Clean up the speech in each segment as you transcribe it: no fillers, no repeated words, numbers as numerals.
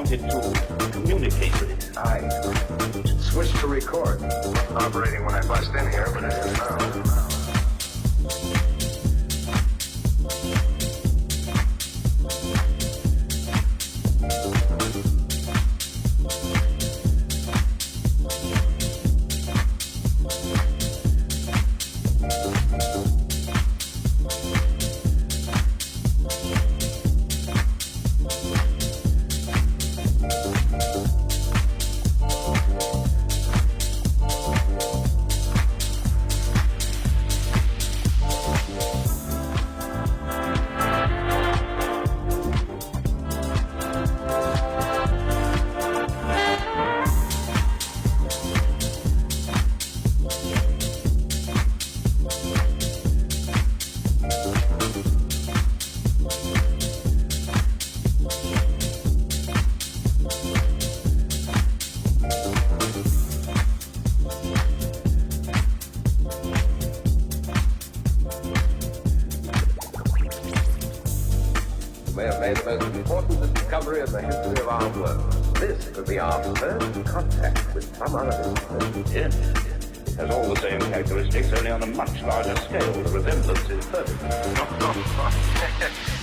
wanted to communicate with it. I switched to record. Operating when I bust in here, but it isn't now. May have made the most important discovery in the history of our world. This could be our first contact with some other instrument. Yes, it has all the same characteristics, only on a much larger scale. The resemblance is perfect.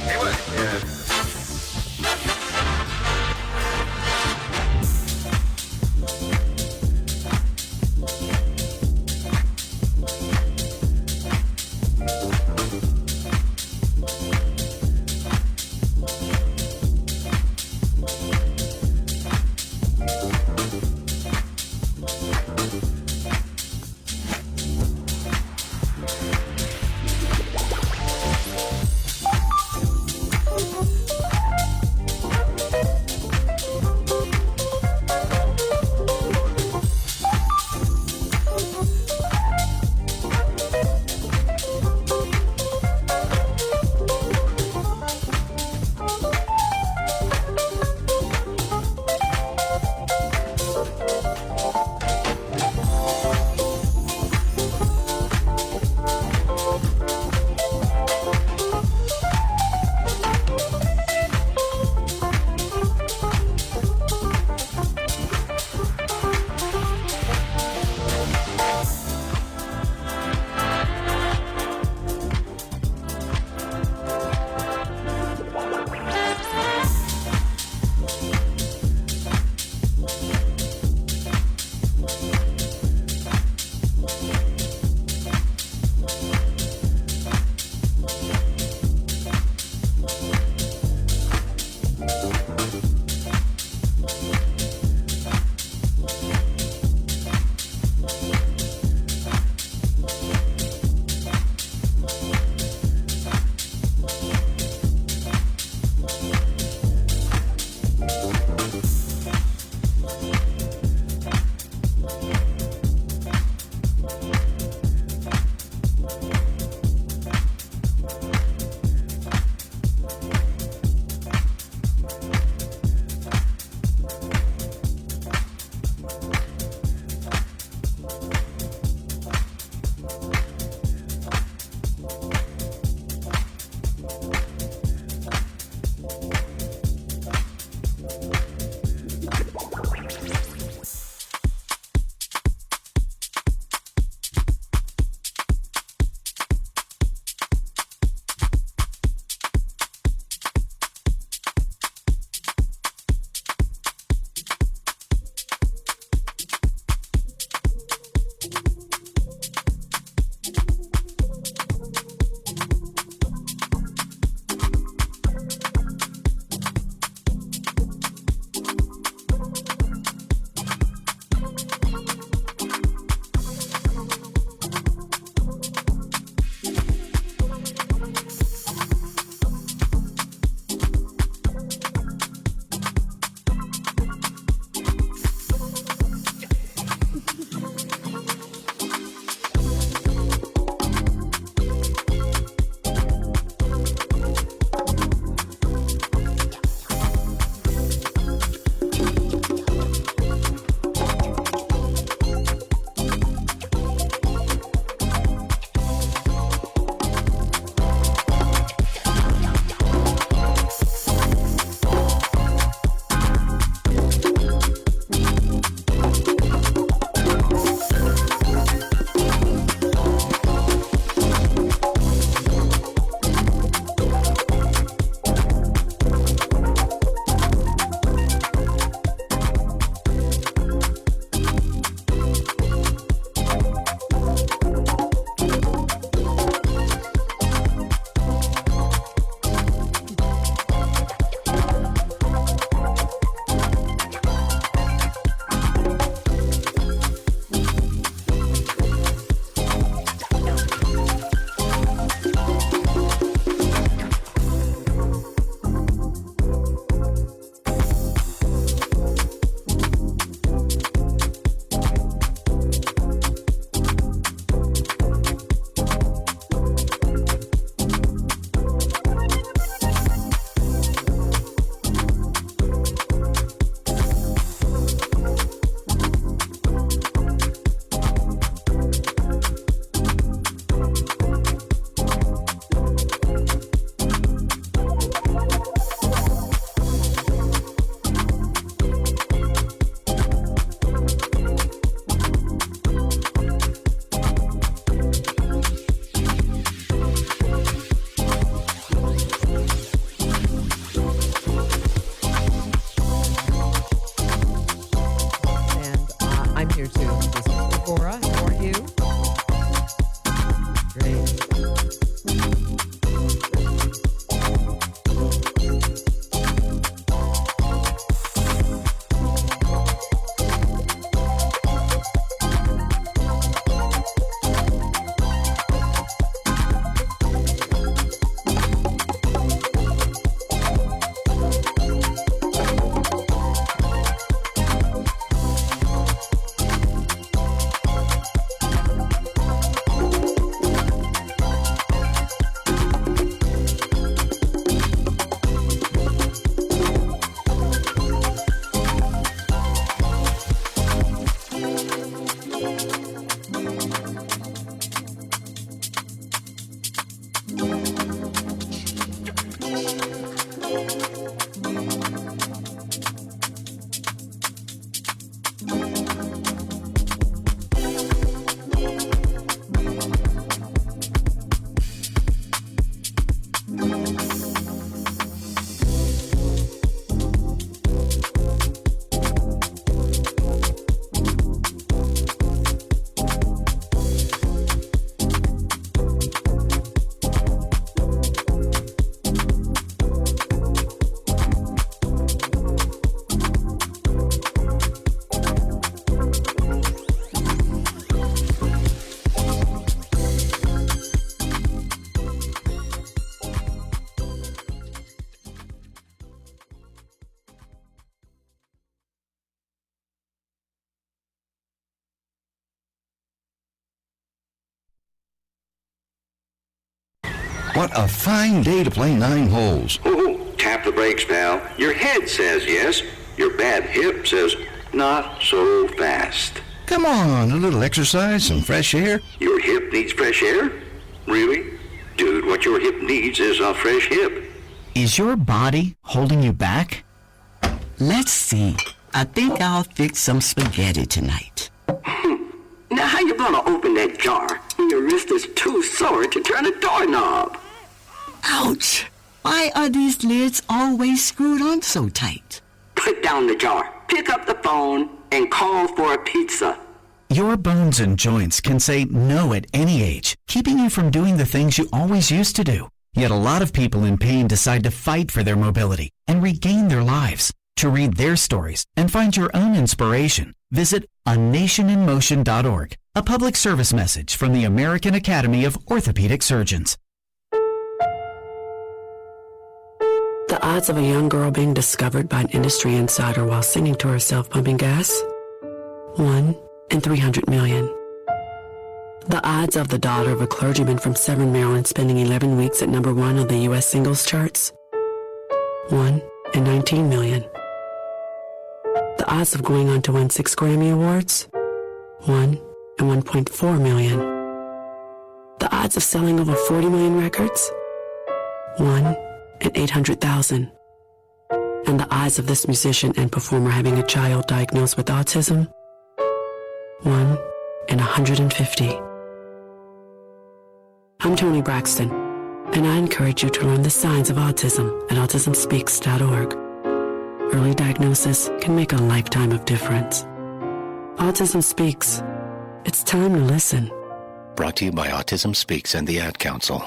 Hey, what? Yeah. What a fine day to play 9 holes. Oh, tap the brakes, pal. Your head says yes. Your bad hip says not so fast. Come on, a little exercise, some fresh air. Your hip needs fresh air? Really? Dude, what your hip needs is a fresh hip. Is your body holding you back? Let's see. I think I'll fix some spaghetti tonight. Now how you gonna open that jar when your wrist is too sore to turn a doorknob? Ouch! Why are these lids always screwed on so tight? Put down the jar, pick up the phone, and call for a pizza. Your bones and joints can say no at any age, keeping you from doing the things you always used to do. Yet a lot of people in pain decide to fight for their mobility and regain their lives. To read their stories and find your own inspiration, visit anationinmotion.org, a public service message from the American Academy of Orthopedic Surgeons. The odds of a young girl being discovered by an industry insider while singing to herself pumping gas? 1 in 300 million. The odds of the daughter of a clergyman from Severn, Maryland spending 11 weeks at number 1 on the U.S. singles charts? 1 in 19 million. The odds of going on to win 6 Grammy Awards? 1 in 1.4 million. The odds of selling over 40 million records? 1 in 800,000. And the odds of this musician and performer having a child diagnosed with autism? 1 in 150. I'm Toni Braxton, and I encourage you to learn the signs of autism at autismspeaks.org. Early diagnosis can make a lifetime of difference. Autism Speaks. It's time to listen. Brought to you by Autism Speaks and the Ad Council.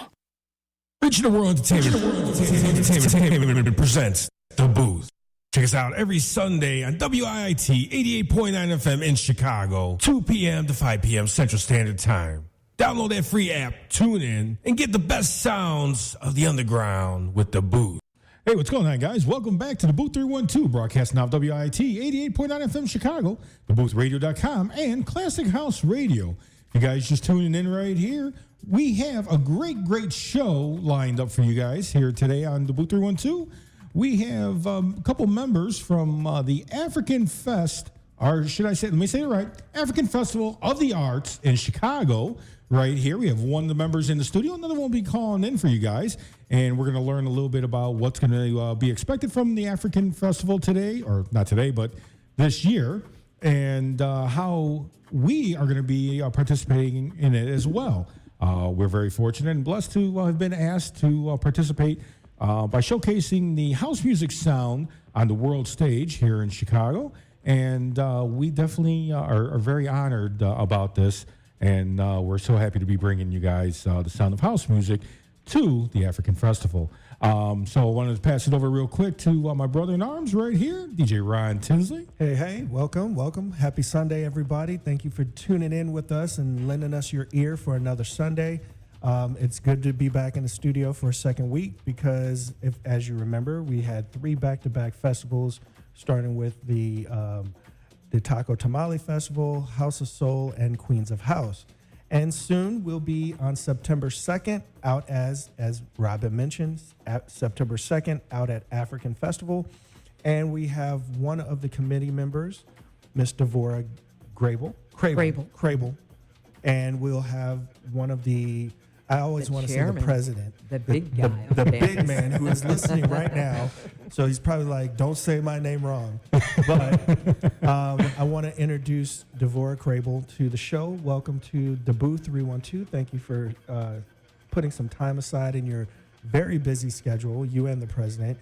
Original World Entertainment presents The Booth. Check us out every Sunday on WIIT 88.9 FM in Chicago, 2 p.m. to 5 p.m. Central Standard Time. Download that free app, tune in, and get the best sounds of the underground with The Booth. Hey, what's going on, guys? Welcome back to the Booth 312, broadcasting off WIIT 88.9 FM Chicago, theboothradio.com, and Classic House Radio. You guys just tuning in right here. We have a great show lined up for you guys here today on the Booth 312. We have a couple members from the African Fest, or should I say, let me say it right, African Festival of the Arts in Chicago right here. We have one of the members in the studio. Another one will be calling in for you guys. And we're going to learn a little bit about what's going to be expected from the African Festival today, or not today, but this year, and how we are going to be participating in it as well. We're very fortunate and blessed to have been asked to participate by showcasing the house music sound on the world stage here in Chicago. And we definitely are very honored about this. And we're so happy to be bringing you guys the sound of house music to the African Festival. So I wanted to pass it over real quick to my brother in arms right here, DJ Ron Tinsley. Hey, welcome. Happy Sunday, everybody. Thank you for tuning in with us and lending us your ear for another Sunday. It's good to be back in the studio for a second week because, as you remember, we had 3 back-to-back festivals, starting with the Taco Tamale Festival, House of Soul, and Queens of House. And soon we'll be on September 2nd out as Robin mentioned, September 2nd out at African Festival. And we have one of the committee members, Miss Devora Crable. And we'll have one of the, I always want to say the president. The big guy. The big man who is listening right now. So he's probably like, don't say my name wrong. But I want to introduce Devora Crable to the show. Welcome to the Booth 312. Thank you for putting some time aside in your very busy schedule, you and the president,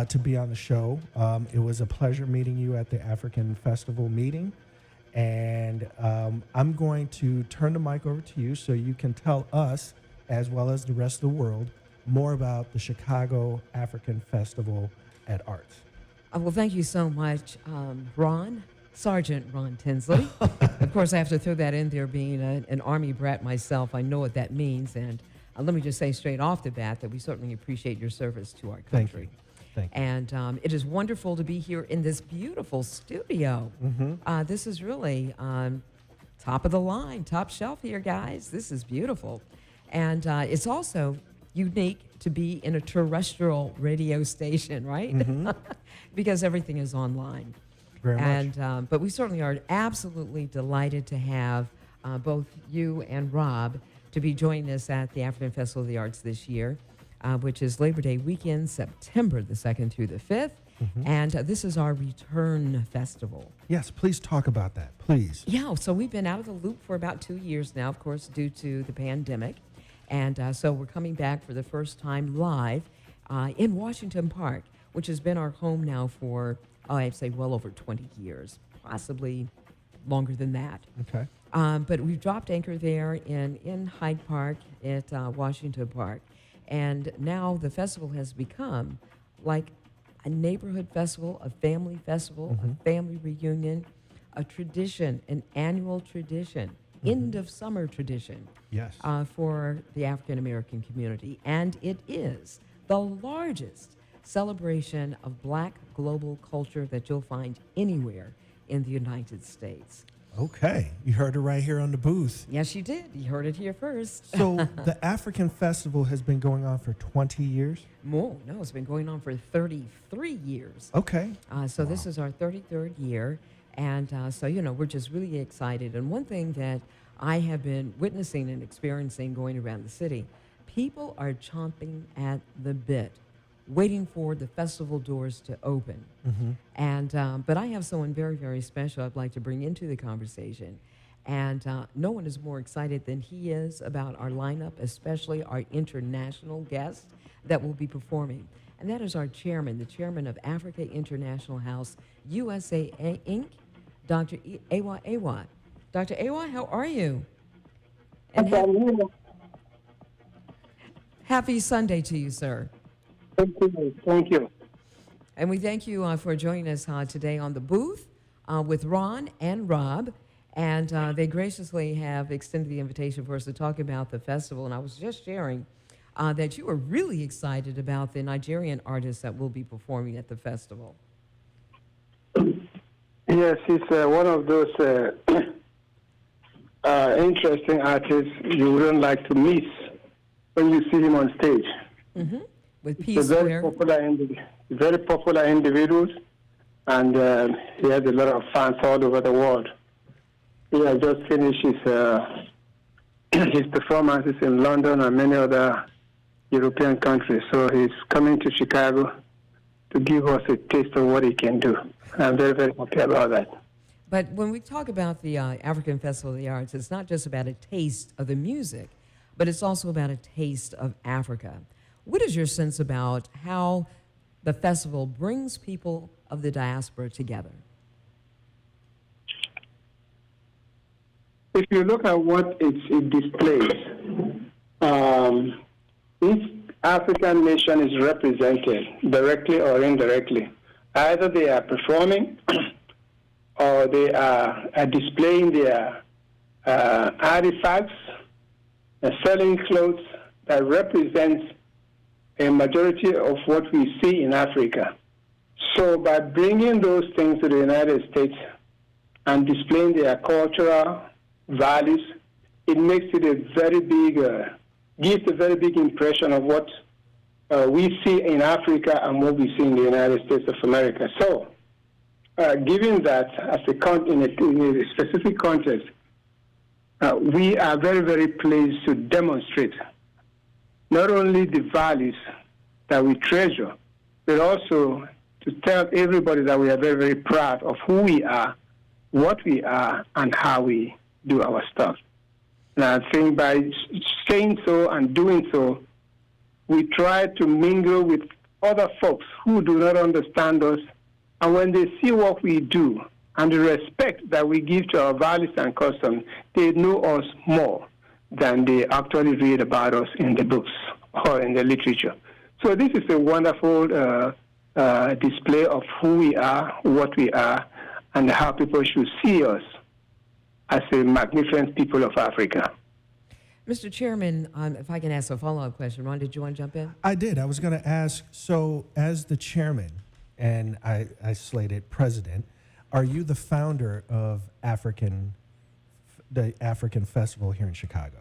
to be on the show. It was a pleasure meeting you at the African Festival meeting. And I'm going to turn the mic over to you so you can tell us, as well as the rest of the world, more about the Chicago African Festival at Arts. Well, thank you so much, Sergeant Ron Tinsley. Of course, I have to throw that in there, being an Army brat myself. I know what that means. And let me just say straight off the bat that we certainly appreciate your service to our country. Thank you. And it is wonderful to be here in this beautiful studio. Mm-hmm. This is really top of the line, top shelf here, guys. This is beautiful. And it's also unique to be in a terrestrial radio station, right? Because everything is online. Very and much. But we certainly are absolutely delighted to have both you and Rob to be joining us at the African Festival of the Arts this year, which is Labor Day weekend, September the 2nd through the 5th. And this is our return festival. Yes, please talk about that, please. Yeah, so we've been out of the loop for about 2 years now, of course, due to the pandemic. And so we're coming back for the first time live in Washington Park, which has been our home now for, I'd say, well over 20 years, possibly longer than that. Okay. But we've dropped anchor there in Hyde Park at Washington Park. And now the festival has become like a neighborhood festival, a family festival, a family reunion, a tradition, an annual tradition, end of summer tradition. Yes. For the African American community. And it is the largest celebration of Black global culture that you'll find anywhere in the United States. Okay. You heard it right here on the booth. Yes, you did. You heard it here first. So the African Festival has been going on for 20 years? No, it's been going on for 33 years. Okay. So this is our 33rd year. And so, we're just really excited. And one thing that I have been witnessing and experiencing going around the city, people are chomping at the bit, waiting for the festival doors to open. And but I have someone very, very special I'd like to bring into the conversation. And no one is more excited than he is about our lineup, especially our international guest that will be performing. And that is our chairman, the chairman of Africa International House, USA Inc., Dr. Awa Awa. Dr. Awa, how are you? And happy Sunday to you, sir. Thank you. And we thank you for joining us today on the booth with Ron and Rob. And they graciously have extended the invitation for us to talk about the festival. And I was just sharing that you were really excited about the Nigerian artists that will be performing at the festival. Yes, he's one of those interesting artists you wouldn't like to miss when you see him on stage. With He's a very popular individual, and he has a lot of fans all over the world. He has just finished his performances in London and many other European countries. So he's coming to Chicago to give us a taste of what he can do. I'm very, very happy about that. But when we talk about the African Festival of the Arts, it's not just about a taste of the music, but it's also about a taste of Africa. What is your sense about how the festival brings people of the diaspora together? If you look at what it displays, each African nation is represented directly or indirectly. Either they are performing or they are displaying their artifacts and selling clothes that represents a majority of what we see in Africa. So by bringing those things to the United States and displaying their cultural values, it makes it a very big, gives a very big impression of what we see in Africa and what we see in the United States of America. So, given that as in a specific context, we are very, very pleased to demonstrate not only the values that we treasure, but also to tell everybody that we are very, very proud of who we are, what we are, and how we do our stuff. And I think by saying so and doing so, we try to mingle with other folks who do not understand us. And when they see what we do and the respect that we give to our values and customs, they know us more than they actually read about us in the books or in the literature. So this is a wonderful display of who we are, what we are, and how people should see us as a magnificent people of Africa. Mr. Chairman, if I can ask a follow-up question. Ron, did you want to jump in? I did. I was going to ask, so as the chairman, and I slated president, are you the founder of the African Festival here in Chicago?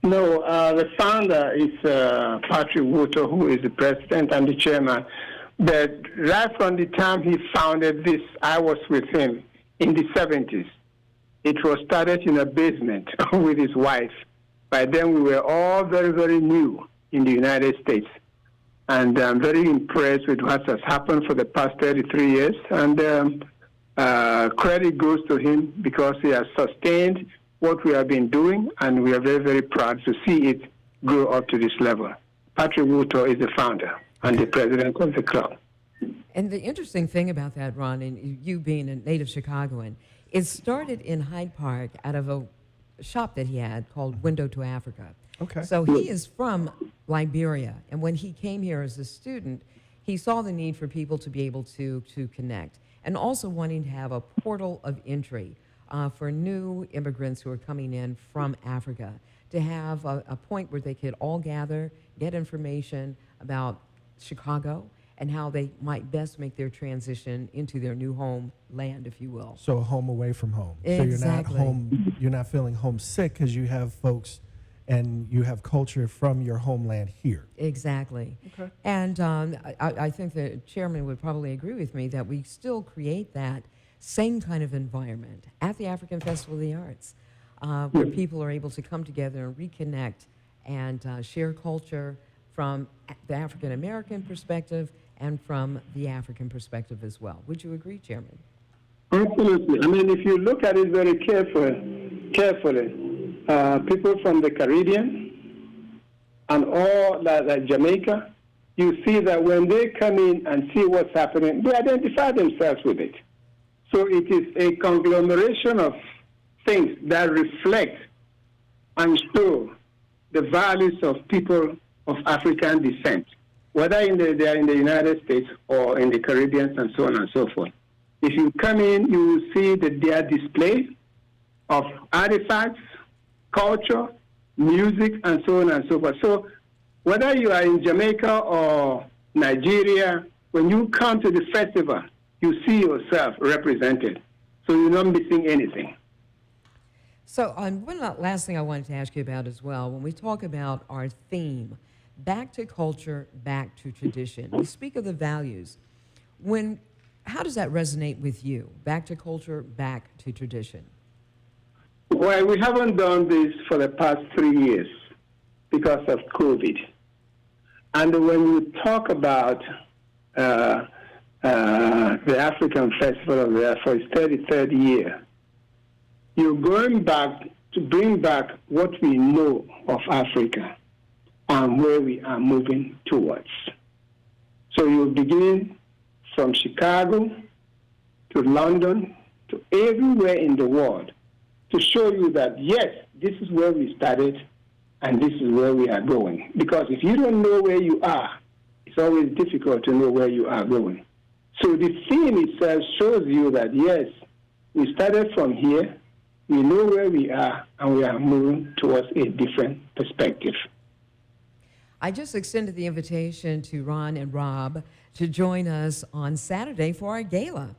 No, the founder is Patrick Woto, who is the president and the chairman. But right from the time he founded this, I was with him in the 70s. It was started in a basement with his wife. By then, we were all very, very new in the United States. And I'm very impressed with what has happened for the past 33 years. And credit goes to him because he has sustained what we have been doing, and we are very, very proud to see it grow up to this level. Patrick Woto is the founder and the president of the club. And the interesting thing about that, Ron, and you being a native Chicagoan, it started in Hyde Park out of a shop that he had called Window to Africa. Okay. So he is from Liberia, and when he came here as a student, he saw the need for people to be able to connect, and also wanting to have a portal of entry for new immigrants who are coming in from Africa, to have a point where they could all gather, get information about Chicago, and how they might best make their transition into their new homeland, if you will. So a home away from home. Exactly. So you're not home. You're not feeling homesick because you have folks and you have culture from your homeland here. Exactly. Okay. And I think the chairman would probably agree with me that we still create that same kind of environment at the African Festival of the Arts, where people are able to come together and reconnect and share culture from the African American perspective and from the African perspective as well. Would you agree, Chairman? Absolutely. I mean, if you look at it very carefully, people from the Caribbean and all like Jamaica, you see that when they come in and see what's happening, they identify themselves with it. So it is a conglomeration of things that reflect and show the values of people of African descent, whether they are in the United States or in the Caribbean and so on and so forth. If you come in, you will see that their display of artifacts, culture, music, and so on and so forth. So whether you are in Jamaica or Nigeria, when you come to the festival, you see yourself represented. So you're not missing anything. So one last thing I wanted to ask you about as well, when we talk about our theme, back to culture, back to tradition, we speak of the values. How does that resonate with you? Back to culture, back to tradition. Well, we haven't done this for the past 3 years because of COVID. And when you talk about the African Festival of the Arts for its 33rd year, you're going back to bring back what we know of Africa and where we are moving towards. So you begin from Chicago to London to everywhere in the world to show you that, yes, this is where we started and this is where we are going. Because if you don't know where you are, it's always difficult to know where you are going. So the theme itself shows you that, yes, we started from here, we know where we are, and we are moving towards a different perspective. I just extended the invitation to Ron and Rob to join us on Saturday for our gala,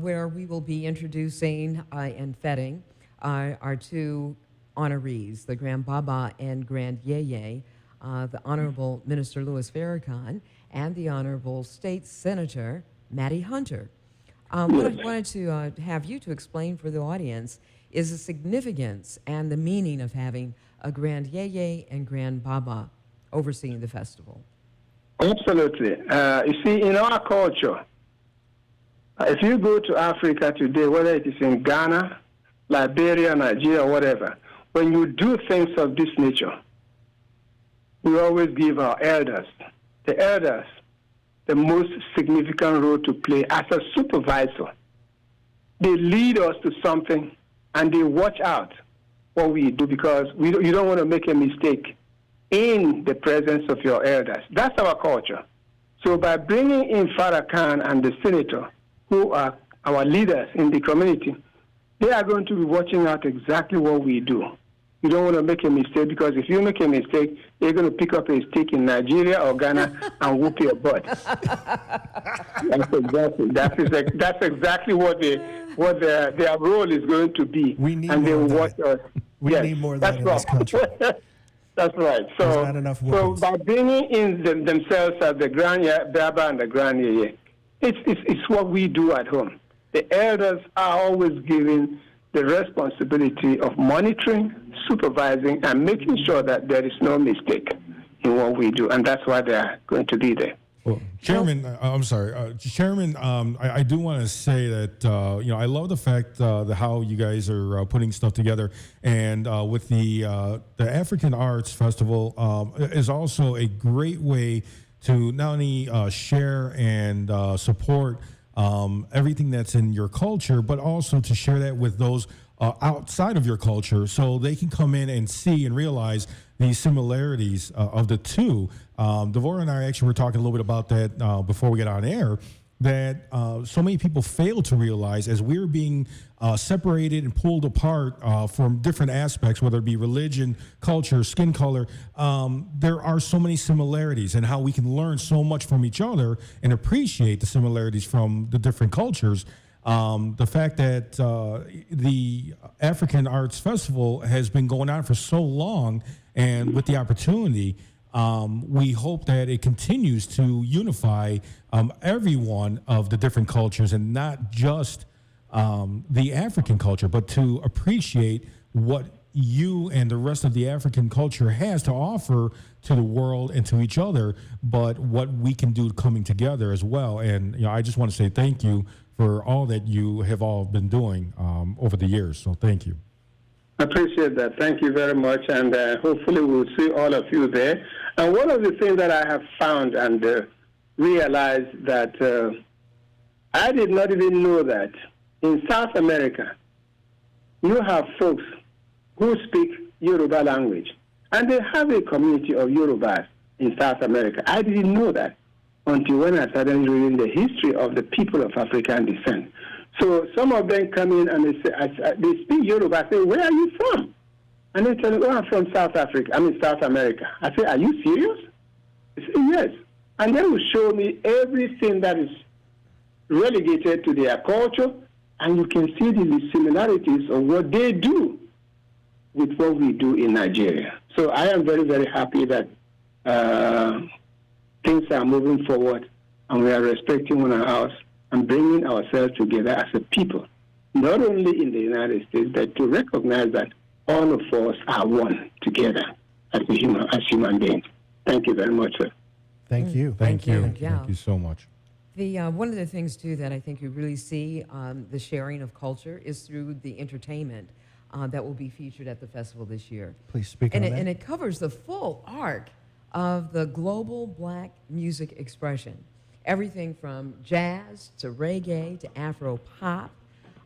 where we will be introducing and feting our two honorees, the Grand Baba and Grand Yeye, the Honorable Minister Louis Farrakhan, and the Honorable State Senator Matty Hunter. What I wanted to have you to explain for the audience is the significance and the meaning of having a Grand Yeye and Grand Baba overseeing the festival. Absolutely. You see, in our culture, if you go to Africa today, whether it is in Ghana, Liberia, Nigeria, or whatever, when you do things of this nature, we always give our elders, the most significant role to play as a supervisor. They lead us to something and they watch out what we do because you don't want to make a mistake in the presence of your elders. That's our culture. So by bringing in Farrakhan and the senator, who are our leaders in the community, they are going to be watching out exactly what we do. You don't want to make a mistake because if you make a mistake, they're going to pick up a stick in Nigeria or Ghana and whoop your butt. That's exactly what their role is going to be. We need and they more will of watch us. We need more of that in this country. That's right. There's not enough So weapons. by bringing in themselves as the Baba and the Grand it's what we do at home. The elders are always given the responsibility of monitoring, supervising, and making sure that there is no mistake in what we do, and that's why they are going to be there. Well, Chairman, I'm sorry, Chairman. I do want to say that I love the fact how you guys are putting stuff together, and with the African Arts Festival is also a great way to not only share and support everything that's in your culture, but also to share that with those outside of your culture, so they can come in and see and realize the similarities of the two. Devorah and I actually were talking a little bit about that before we get on air, that so many people fail to realize as we're being separated and pulled apart from different aspects, whether it be religion, culture, skin color, there are so many similarities, and how we can learn so much from each other and appreciate the similarities from the different cultures. The fact that the African Arts Festival has been going on for so long, and with the opportunity, we hope that it continues to unify every one of the different cultures, and not just the African culture, but to appreciate what you and the rest of the African culture has to offer to the world and to each other, but what we can do coming together as well. And I just want to say thank you for all that you have all been doing over the years. So thank you. I appreciate that. Thank you very much, and hopefully we'll see all of you there. And one of the things that I have found and realized that I did not even know that in South America, you have folks who speak Yoruba language, and they have a community of Yorubas in South America. I didn't know that until when I started reading the history of the people of African descent. So some of them come in and they say, they speak Yoruba. I say, where are you from? And they tell me, oh, I'm from South Africa. I'm in South America. I say, are you serious? They say, yes. And they will show me everything that is relegated to their culture, and you can see the similarities of what they do with what we do in Nigeria. So I am very, very happy that things are moving forward, and we are respecting one another and bringing ourselves together as a people, not only in the United States, but to recognize that all of us are one together as human beings. Thank you very much, sir. Thank you. Thank you. Yeah. Thank you so much. The one of the things too that I think you really see the sharing of culture is through the entertainment that will be featured at the festival this year. Please speak on that. And it covers the full arc of the global black music expression. Everything from jazz to reggae to Afro pop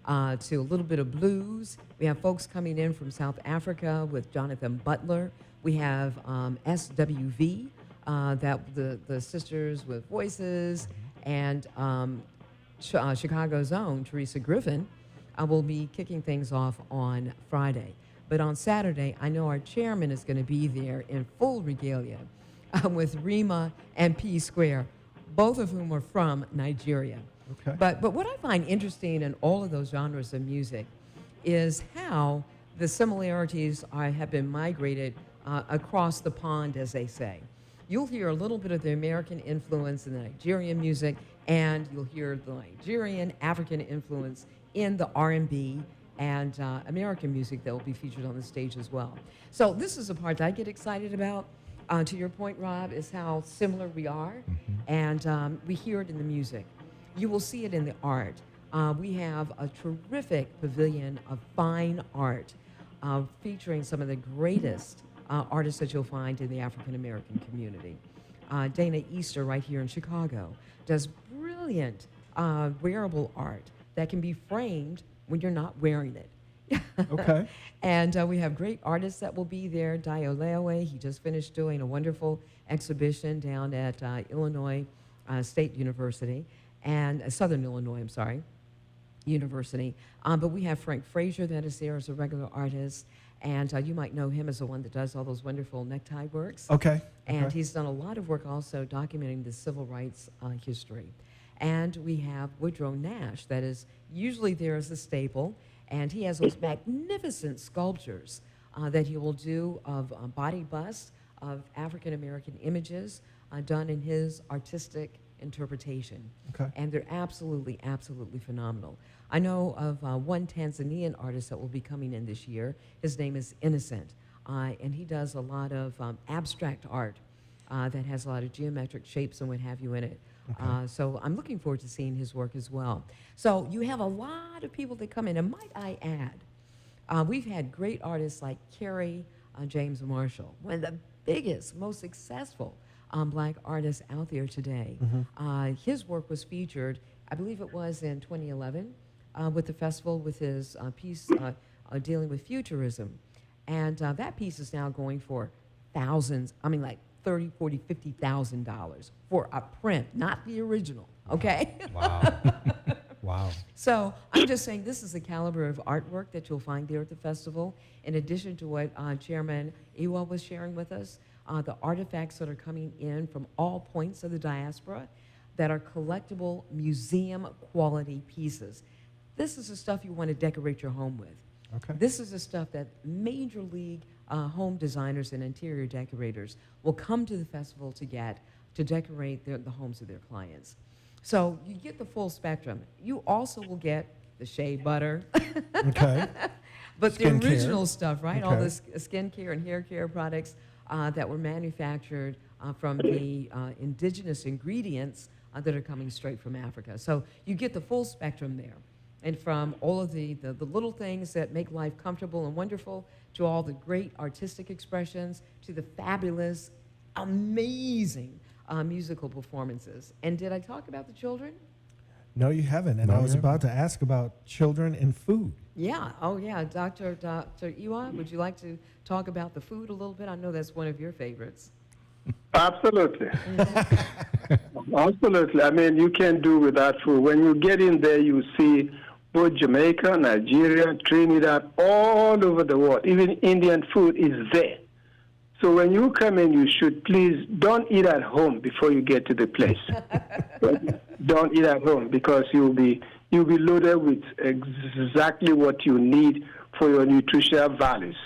to a little bit of blues. We have folks coming in from South Africa with Jonathan Butler. We have SWV, that the Sisters with Voices, and Chicago's own Teresa Griffin will be kicking things off on Friday. But on Saturday, I know our chairman is going to be there in full regalia with Rima and P Square, both of whom are from Nigeria. Okay. But what I find interesting in all of those genres of music is how the similarities have been migrated across the pond, as they say. You'll hear a little bit of the American influence in the Nigerian music, and you'll hear the Nigerian African influence in the R&B and American music that will be featured on the stage as well. So this is the part that I get excited about. To your point, Rob, is how similar we are, and we hear it in the music. You will see it in the art. We have a terrific pavilion of fine art featuring some of the greatest artists that you'll find in the African American community. Dana Easter, right here in Chicago, does brilliant wearable art that can be framed when you're not wearing it. Okay. And we have great artists that will be there. Dio Leowe, he just finished doing a wonderful exhibition down at Illinois State University, and Southern Illinois, I'm sorry, University. But we have Frank Frazier that is there as a regular artist, and you might know him as the one that does all those wonderful necktie works. Okay. And he's done a lot of work also documenting the civil rights history. And we have Woodrow Nash that is usually there as a staple, and he has those magnificent sculptures that he will do of body busts of African American images done in his artistic interpretation. Okay. And they're absolutely, absolutely phenomenal. I know of one Tanzanian artist that will be coming in this year. His name is Innocent, and he does a lot of abstract art that has a lot of geometric shapes and what have you in it. Okay. So I'm looking forward to seeing his work as well. So you have a lot of people that come in, and might I add, we've had great artists like Kerry James Marshall, one of the biggest, most successful black artists out there today. His work was featured, I believe it was in 2011, with the festival with his piece dealing with futurism. And that piece is now going for thousands, I mean like $30,000, $40,000, $50,000 for a print, not the original, okay? Wow. Wow. So I'm just saying this is the caliber of artwork that you'll find there at the festival. In addition to what Chairman Iwa was sharing with us, the artifacts that are coming in from all points of the diaspora that are collectible museum quality pieces. This is the stuff you want to decorate your home with. Okay. This is the stuff that major league home designers and interior decorators will come to the festival to get to decorate the homes of their clients. So you get the full spectrum. You also will get the shea butter. Okay. But Skin the original care. stuff, right? Okay. All the skincare and hair care products that were manufactured from the indigenous ingredients that are coming straight from Africa. So you get the full spectrum there. And from all of the little things that make life comfortable and wonderful to all the great artistic expressions to the fabulous, amazing musical performances. And did I talk about the children? No, you haven't. And I was about to ask about children and food. Yeah. Oh, yeah. Dr. Iwa, would you like to talk about the food a little bit? I know that's one of your favorites. Absolutely. Absolutely. I mean, you can't do without food. When you get in there, you see both Jamaica, Nigeria, Trinidad, all over the world. Even Indian food is there. So when you come in, you should please don't eat at home before you get to the place. Don't eat at home because you'll be loaded with exactly what you need for your nutritional values.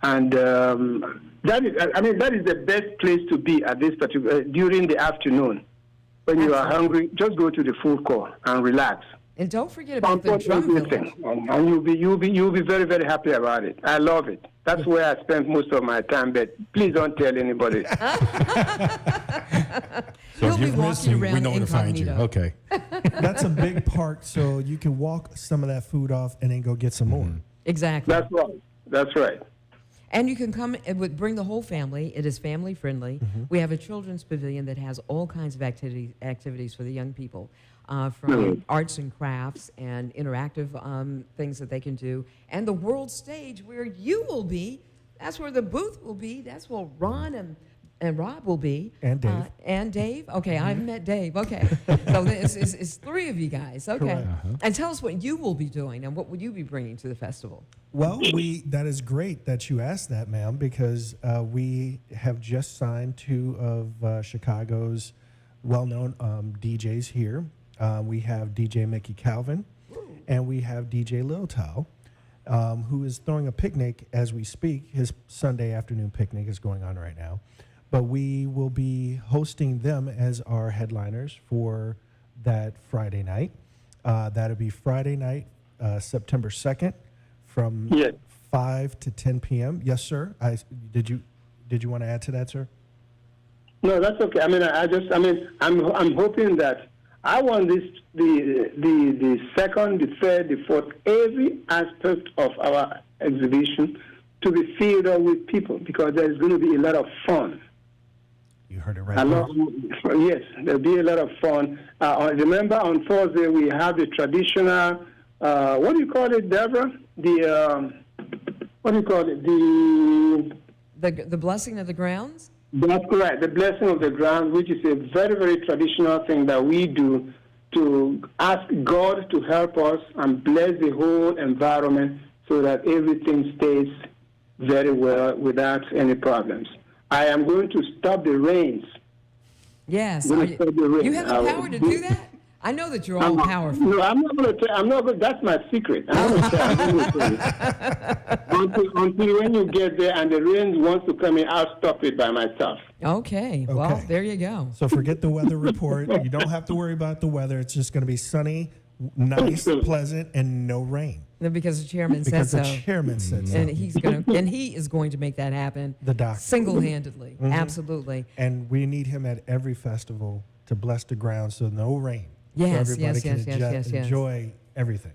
And that is the best place to be at this particular during the afternoon. When you are hungry, just go to the food court and relax. And don't forget about the drum village. And you'll be very, very happy about it. I love it. That's where I spend most of my time, but please don't tell anybody. So You'll if be you're walking missing, we around know where to find you. incognito. Okay. That's a big park, so you can walk some of that food off and then go get some more. Exactly. That's right. That's right. And you can come and bring the whole family. It is family friendly. We have a children's pavilion that has all kinds of activities for the young people, from arts and crafts and interactive things that they can do. And the world stage where you will be, that's where the booth will be. That's where Ron and Rob will be. And Dave. And Dave. Okay, I've met Dave. Okay. So it's three of you guys. Okay. Correct. And tell us what you will be doing and what will you be bringing to the festival? Well, that is great that you asked that, ma'am, because we have just signed two of Chicago's well-known DJs here. We have DJ Mickey Calvin, and we have DJ Lil Tao, who is throwing a picnic as we speak. His Sunday afternoon picnic is going on right now. But we will be hosting them as our headliners for that Friday night. That'll be Friday night, September 2nd, from 5 to 10 p.m. Yes, sir. Did you want to add to that, sir? No, that's okay. I mean, I'm hoping that I want the second, the third, the fourth, every aspect of our exhibition to be filled up with people because there's going to be a lot of fun. You heard it right. Yes, there'll be a lot of fun. Remember, on Thursday we have the traditional. What do you call it, Deborah? What do you call it? The blessing of the grounds? That's correct. The blessing of the ground, which is a very, very traditional thing that we do to ask God to help us and bless the whole environment so that everything stays very well without any problems. I am going to stop the rains. Yes. You You have the power to do that? I know that you're all powerful. No, I'm not going to tell. I'm not going. That's my secret. I'm going to tell you. Until when you get there and the rain wants to come in, I'll stop it by myself. Okay. Well, there you go. So forget the weather report. You don't have to worry about the weather. It's just going to be sunny, nice, pleasant, and no rain. Because the chairman said so. Because the chairman said so. And he is going to make that happen. The doctor. Single-handedly. Absolutely. And we need him at every festival to bless the ground so no rain. Yes, so everybody can enjoy everything.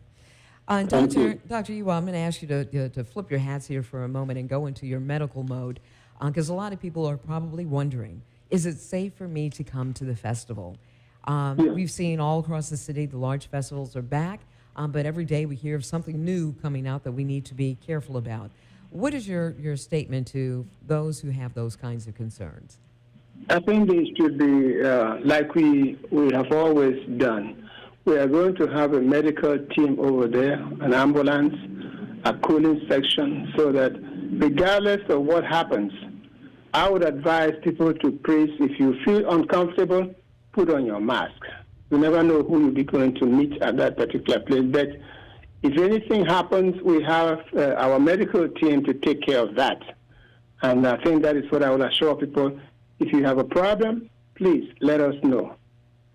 Dr. Ewell, I'm going to ask you to flip your hats here for a moment and go into your medical mode, because a lot of people are probably wondering, is it safe for me to come to the festival? We've seen all across the city the large festivals are back, but every day we hear of something new coming out that we need to be careful about. What is your statement to those who have those kinds of concerns? I think they should be like we have always done. We are going to have a medical team over there, an ambulance, a cooling section, so that regardless of what happens, I would advise people to please, if you feel uncomfortable, put on your mask. You never know who you'll be going to meet at that particular place. But if anything happens, we have our medical team to take care of that. And I think that is what I will assure people. If you have a problem, please let us know.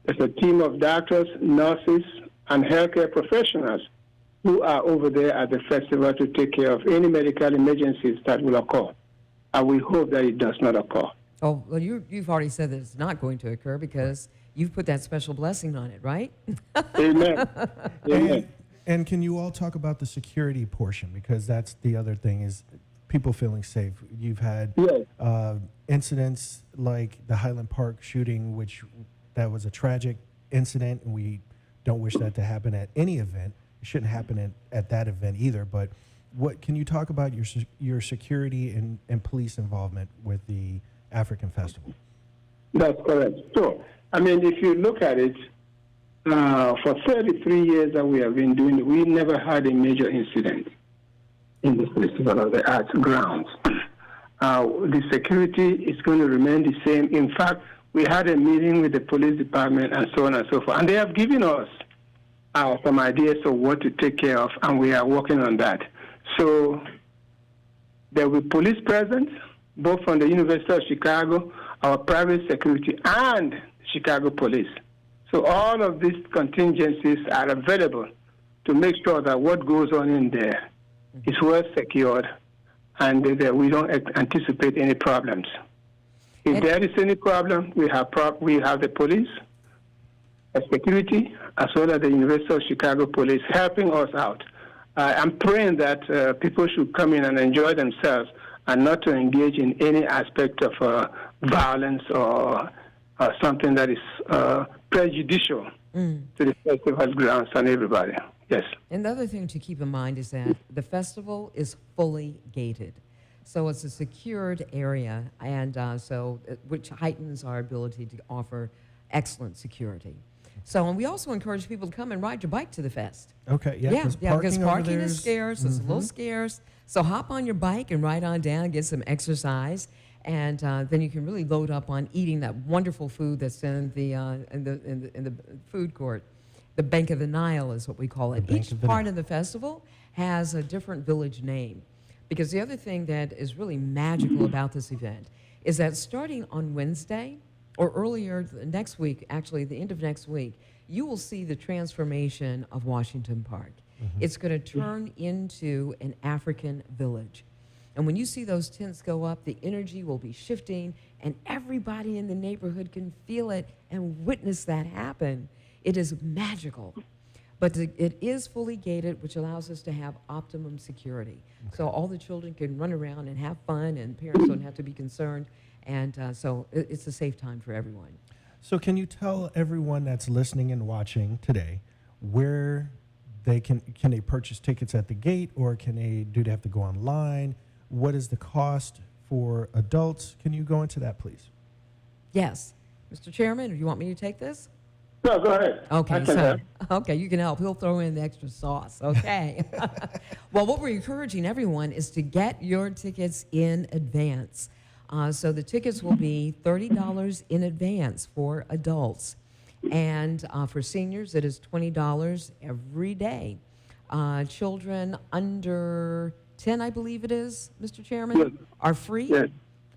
There's a team of doctors, nurses, and healthcare professionals who are over there at the festival to take care of any medical emergencies that will occur. And we hope that it does not occur. Oh, well, you've already said that it's not going to occur because you've put that special blessing on it, right? Amen. Amen. And can you all talk about the security portion? Because that's the other thing is people feeling safe. You've had incidents like the Highland Park shooting, which that was a tragic incident, and we don't wish that to happen at any event. It shouldn't happen at that event either. But what can you talk about your security and police involvement with the African Festival? That's correct. So, I mean, if you look at it, for 33 years that we have been doing it, we never had a major incident in the Festival of the Arts grounds. The security is going to remain the same. In fact, we had a meeting with the police department and so on and so forth, and they have given us some ideas of what to take care of, and we are working on that. So there will be police presence, both from the University of Chicago, our private security, and Chicago police. So all of these contingencies are available to make sure that what goes on in there is well secured and that we don't anticipate any problems. If there is any problem, we have the police, security, as well as the University of Chicago police helping us out. I'm praying that people should come in and enjoy themselves and not to engage in any aspect of violence or something that is prejudicial to the festival grounds and everybody. Yes. And the other thing to keep in mind is that the festival is fully gated. So it's a secured area, and which heightens our ability to offer excellent security. So, and we also encourage people to come and ride your bike to the fest. Okay, because parking is scarce. It's a little scarce. So hop on your bike and ride on down, get some exercise, and then you can really load up on eating that wonderful food that's in the food court. The Bank of the Nile is what we call it. Each part of the festival has a different village name. Because the other thing that is really magical about this event is that starting on Wednesday, or earlier next week, actually the end of next week, you will see the transformation of Washington Park. It's going to turn into an African village. And when you see those tents go up, the energy will be shifting, and everybody in the neighborhood can feel it and witness that happen. It is magical. But it is fully gated, which allows us to have optimum security. Okay. So all the children can run around and have fun, and parents don't have to be concerned. And so it's a safe time for everyone. So can you tell everyone that's listening and watching today where they can they purchase tickets at the gate, or do they have to go online? What is the cost for adults? Can you go into that, please? Yes. Mr. Chairman, do you want me to take this? No, go ahead. Okay, you can help. He'll throw in the extra sauce. Okay. Well, what we're encouraging everyone is to get your tickets in advance. So the tickets will be $30 in advance for adults. And for seniors, it is $20 every day. Children under 10, I believe it is, Mr. Chairman, Yes. are free. Yes.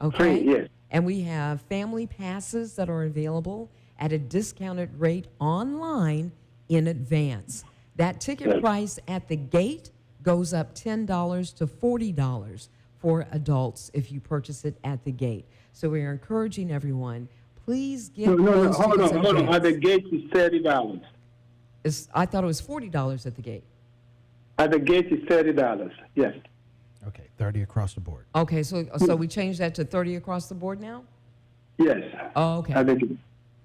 Okay. Free, yes. And we have family passes that are available at a discounted rate online in advance. That ticket Yes. price at the gate goes up $10 to $40 for adults if you purchase it at the gate. So we are encouraging everyone, please get No, those hold tickets on, in hold on. At advance. the gate is $30. I thought it was $40 at the gate. At the gate is $30. Yes. Okay, 30 across the board. Okay, so we changed that to 30 across the board now? Yes. Oh, okay. At the gate.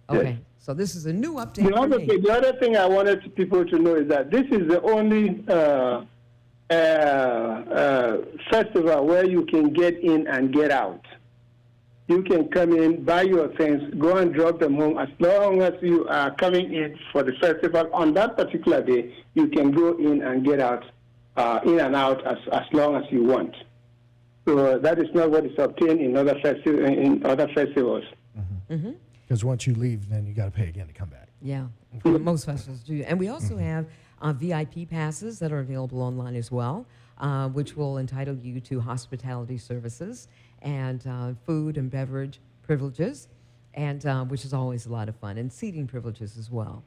Okay, Yes. so this is a new update for me. The other thing I wanted people to know is that this is the only festival where you can get in and get out. You can come in, buy your things, go and drop them home. As long as you are coming in for the festival on that particular day, you can go in and get out, in and out as long as you want. So that is not what is obtained in other festivals. Because once you leave, then you got to pay again to come back. Yeah, most festivals do. And we also have VIP passes that are available online as well, which will entitle you to hospitality services and food and beverage privileges, and which is always a lot of fun, and seating privileges as well.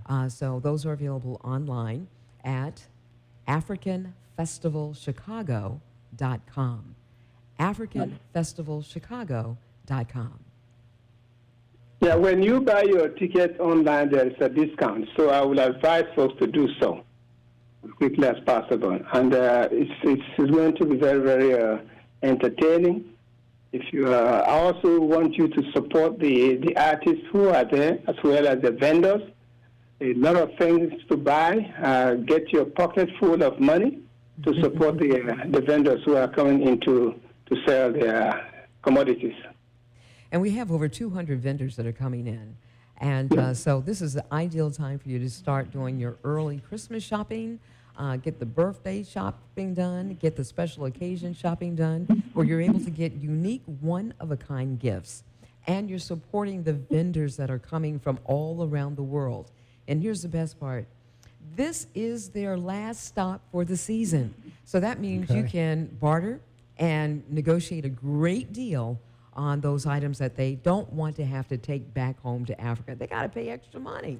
Okay. So those are available online at AfricanFestivalChicago.com. AfricanFestivalChicago.com. Yeah, when you buy your ticket online, there is a discount. So I will advise folks to do so as quickly as possible. And it's going to be very, very entertaining. If you, I also want you to support the artists who are there, as well as the vendors. A lot of things to buy. Get your pocket full of money to support the vendors who are coming in to sell their commodities. And we have over 200 vendors that are coming in. And so this is the ideal time for you to start doing your early Christmas shopping, get the birthday shopping done, get the special occasion shopping done, where you're able to get unique, one-of-a-kind gifts. And you're supporting the vendors that are coming from all around the world. And here's the best part. This is their last stop for the season. So that means you can barter and negotiate a great deal on those items that they don't want to have to take back home to Africa. They got to pay extra money.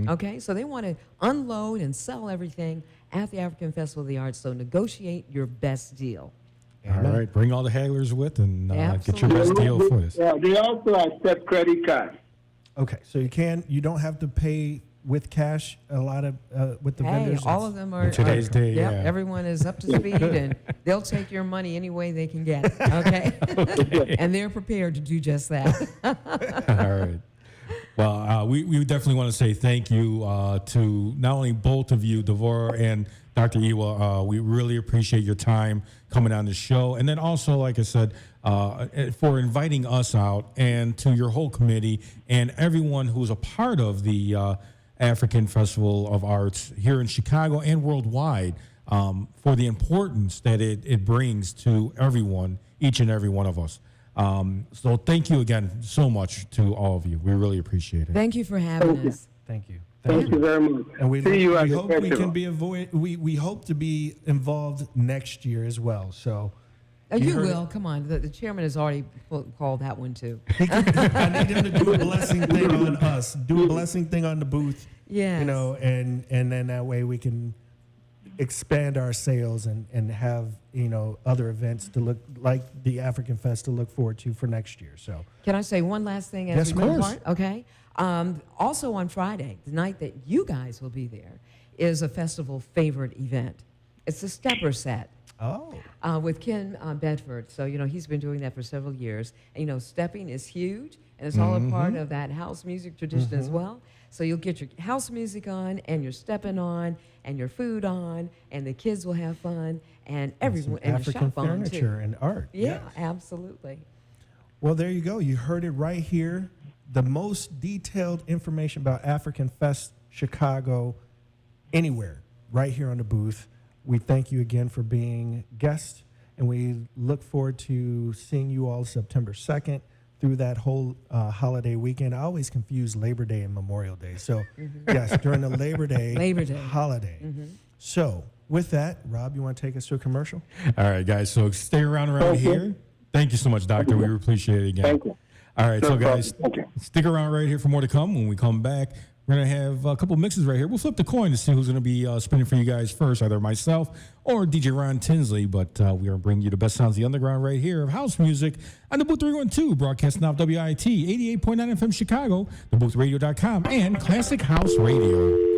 Okay, so they want to unload and sell everything at the African Festival of the Arts, so negotiate your best deal. All right, bring all the hagglers with and get your best deal for this. Yeah, they also accept credit cards. Okay, so you don't have to pay with cash a lot of with the vendors. All of them are in today's day. Yep, Yeah, everyone is up to speed, and they'll take your money any way they can get. Okay, and they're prepared to do just that. All right. Well, we definitely want to say thank you to not only both of you, Devorah and Dr. Iwa. We really appreciate your time coming on the show. And then also, like I said, for inviting us out, and to your whole committee and everyone who's a part of the African Festival of Arts here in Chicago and worldwide, for the importance that it brings to everyone, each and every one of us. So thank you again so much to all of you. We really appreciate it. Thank you for having us. Thank you. Thank you very much. And we See you at the hope we festival. can we hope to be involved next year as well. So You will. Come on. The chairman has already called that one too. I need him to do a blessing thing on us. Do a blessing thing on the booth. Yes. You know, and then that way we can expand our sales and have, other events to look like the African Fest to look forward to for next year. So Can I say one last thing Yes, as we of move course. on? Okay. Also on Friday, the night that you guys will be there, is a festival favorite event. It's the Stepper Set. Oh. With Ken Bedford. So, he's been doing that for several years. And, stepping is huge, and it's all a part of that house music tradition as well. So you'll get your house music on, and your stepping on, and your food on, and the kids will have fun, and everyone, and the African shop on furniture too. and art. Yeah, Yes. absolutely. Well, there you go. You heard it right here. The most detailed information about African Fest Chicago anywhere, right here on the booth. We thank you again for being guests, and we look forward to seeing you all September 2nd through that whole holiday weekend. I always confuse Labor Day and Memorial Day. So, yes, during the Labor Day holiday. So, with that, Rob, you want to take us to a commercial? All right, guys. So stay around here. Thank you so much, Doctor. We appreciate it again. Thank you. All right, so guys, stick around right here for more to come. When we come back, we're going to have a couple mixes right here. We'll flip the coin to see who's going to be spinning for you guys first, either myself or DJ Ron Tinsley. But we are going to bring you the best sounds of the underground right here of house music on the Booth 312, broadcasting off WIT 88.9 FM Chicago, theboothradio.com, and Classic House Radio.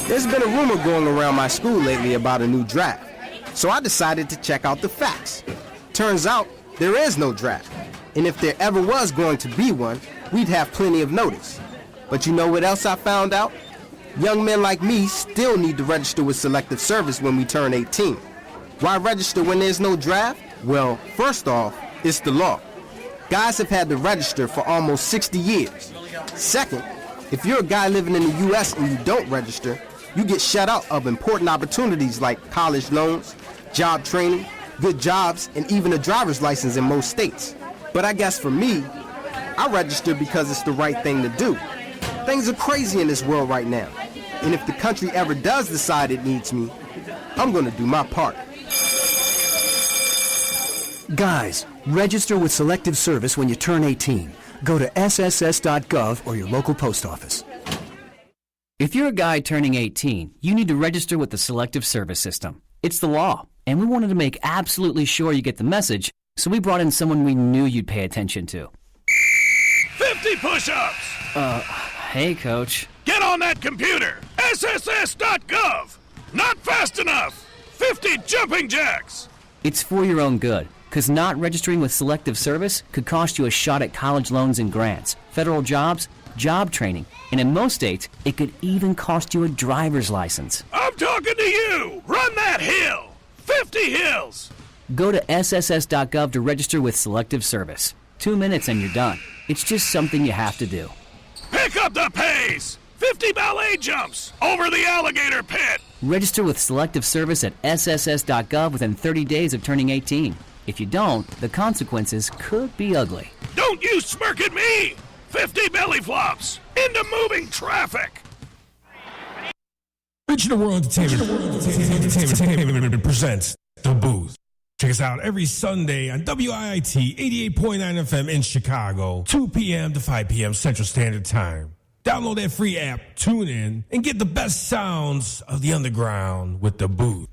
There's been a rumor going around my school lately about a new draft, so I decided to check out the facts. Turns out, there is no draft, and if there ever was going to be one, we'd have plenty of notice. But you know what else I found out? Young men like me still need to register with Selective Service when we turn 18. Why register when there's no draft? Well, first off, it's the law. Guys have had to register for almost 60 years. Second, if you're a guy living in the U.S. and you don't register, you get shut out of important opportunities like college loans, job training, good jobs, and even a driver's license in most states. But I guess for me, I register because it's the right thing to do. Things are crazy in this world right now, and if the country ever does decide it needs me, I'm gonna do my part. Guys, register with Selective Service when you turn 18. Go to sss.gov or your local post office. If you're a guy turning 18, you need to register with the Selective Service System. It's the law, and we wanted to make absolutely sure you get the message, so we brought in someone we knew you'd pay attention to. 50 push-ups! Hey, Coach. Get on that computer! sss.gov! Not fast enough! 50 jumping jacks! It's for your own good, because not registering with Selective Service could cost you a shot at college loans and grants, federal jobs, job training, and in most states, it could even cost you a driver's license. I'm talking to you! Run that hill! 50 hills! Go to sss.gov to register with Selective Service. 2 minutes and you're done. It's just something you have to do. Pick up the pace! 50 ballet jumps over the alligator pit! Register with Selective Service at sss.gov within 30 days of turning 18. If you don't, the consequences could be ugly. Don't you smirk at me! 50 belly flops into moving traffic! Regional World Entertainment presents The Booth. Check us out every Sunday on WIIT 88.9 FM in Chicago, 2 p.m. to 5 p.m. Central Standard Time. Download that free app, tune in, and get the best sounds of the underground with The Booth.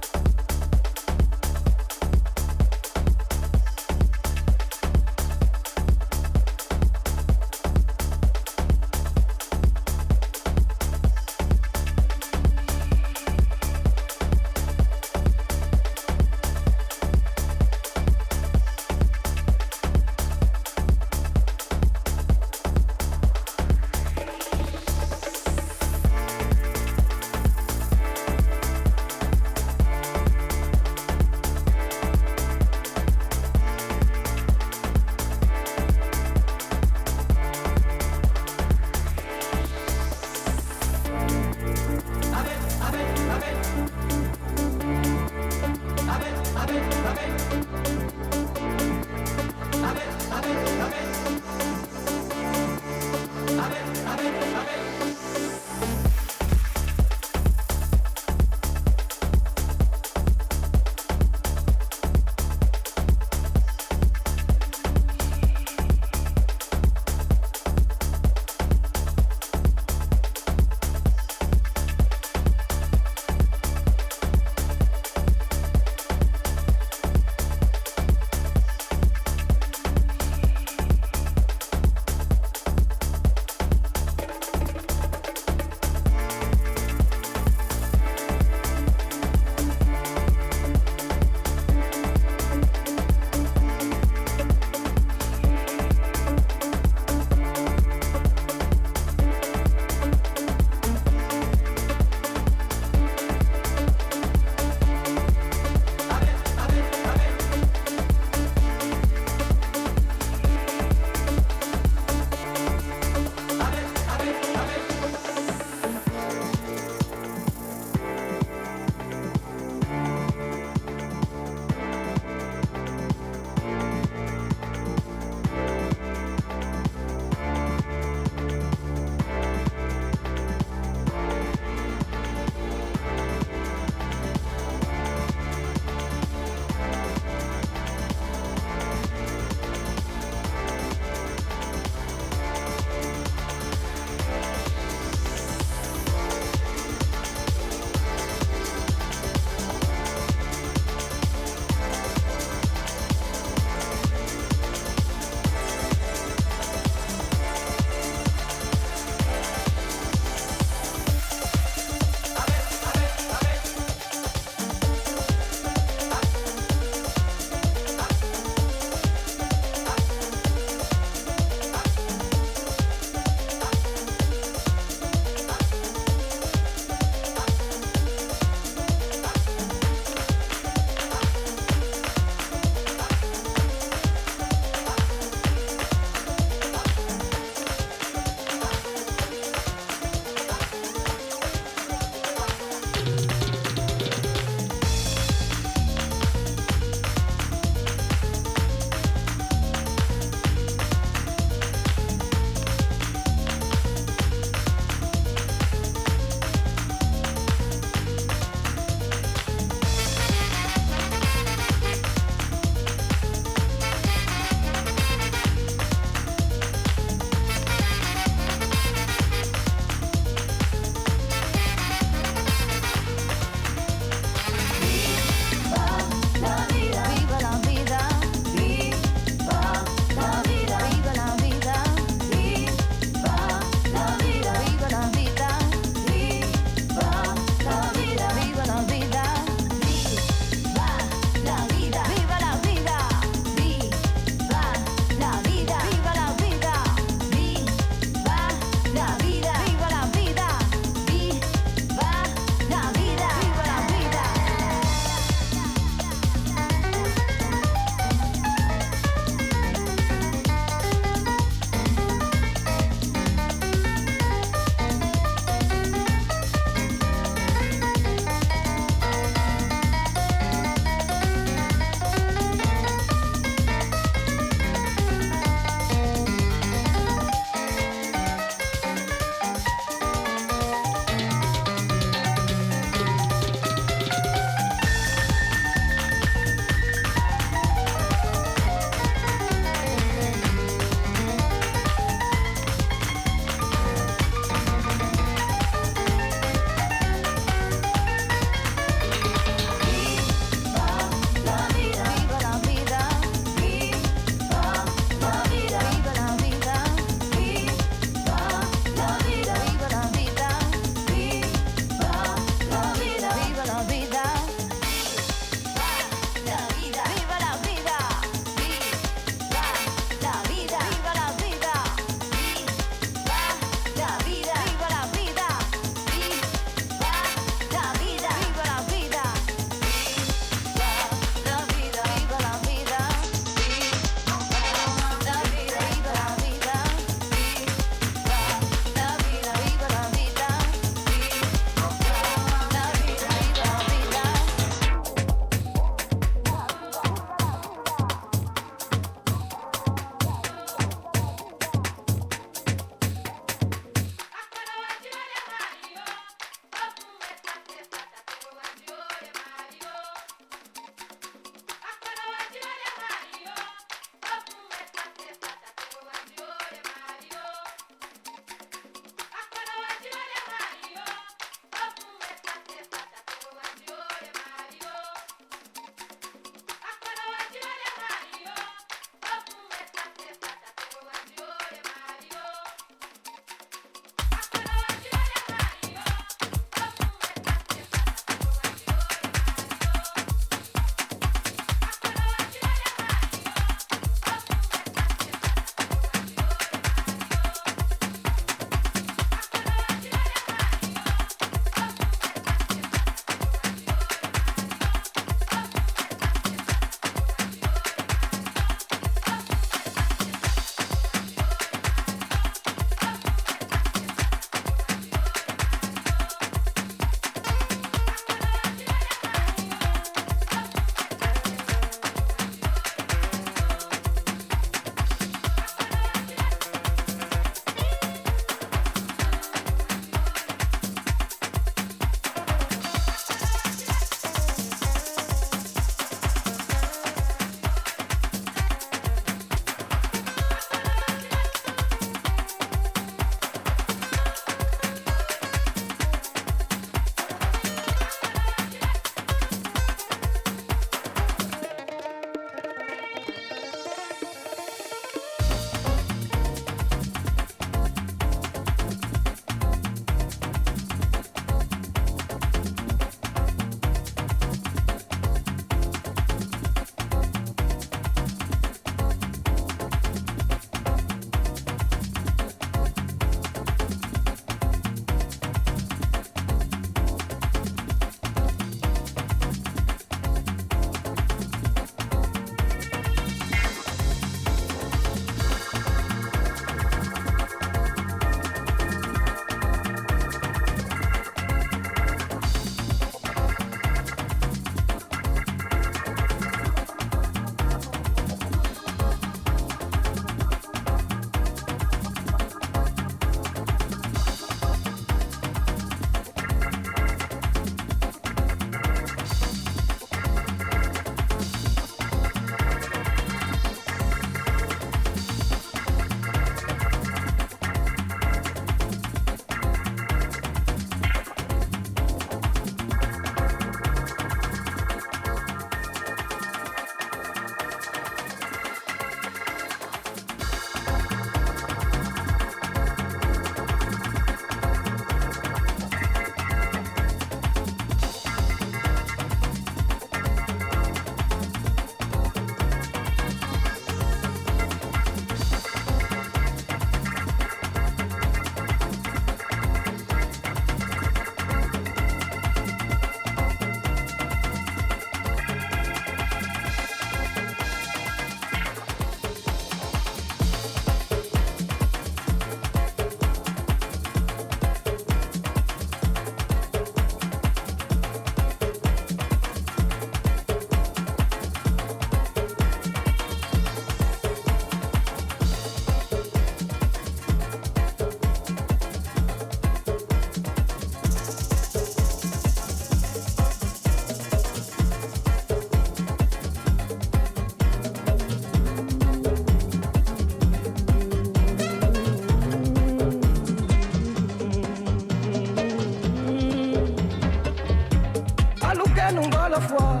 Alukenungala fwa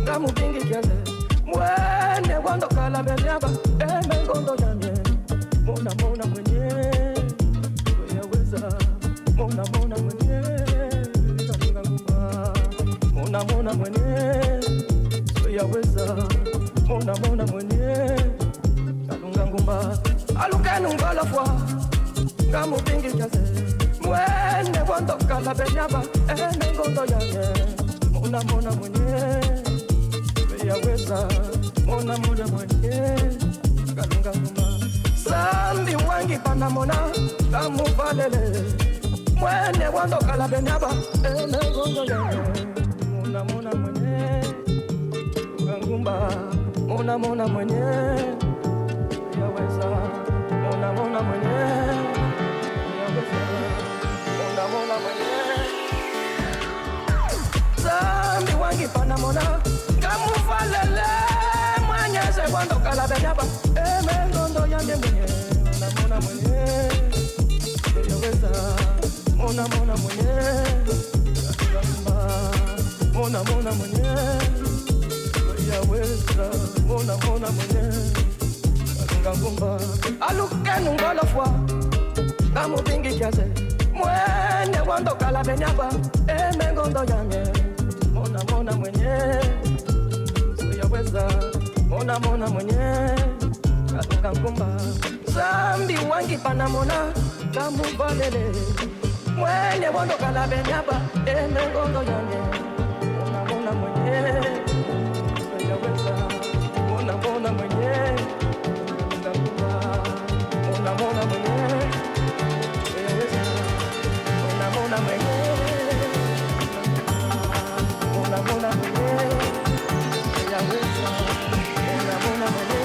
Ngamubingi kiaze Mwene wando kala benyaba Emengondo yanye Mona mona mwenye Weyaweza Mona mona mwenye Kalunga ngumba Mona mona mwenye Weyaweza Mona mona mwenye Kalunga ngumba Alukenungala fwa Ngamubingi kiaze Mwene wando kala benyaba Emengondo yanye Mona mona mwenye Weyaweza Mona mona mwenye Kalunga ngumba Sambi wangi panamona Kamuvalele Mwene wando kala benyaba Emengondo yanye Mona mona mwenye Kalunga ngumba Mona mona mwenye Weyaweza Mona mona mwenye Weyaweza Mona mona mwenye Zambi wangi panamona Kamuvalele Mwanyeze wando kala benyaba Emengondo yanye mwenye Mona mwenye Weyaweza Mona mona mwenye Mona mona mwenye Weyaweza Mona mona mwenye Ngangumba Alukenungala fwa Ngamubingi kiaze Mwene wando kala benyaba Emengondo yanye Mona mona mwenye Weyaweza Mona mona mwenye Ngangumba Zambi wangi panamona Kamuvalele Mwene wando kala benyaba Emengondo yanye Mona mona mwenye Weyaweza Mona mona mwenye Mona mona mwenye Weyaweza Mona mona mwenye Mona mona mwenye Weyaweza Mona mona mwenye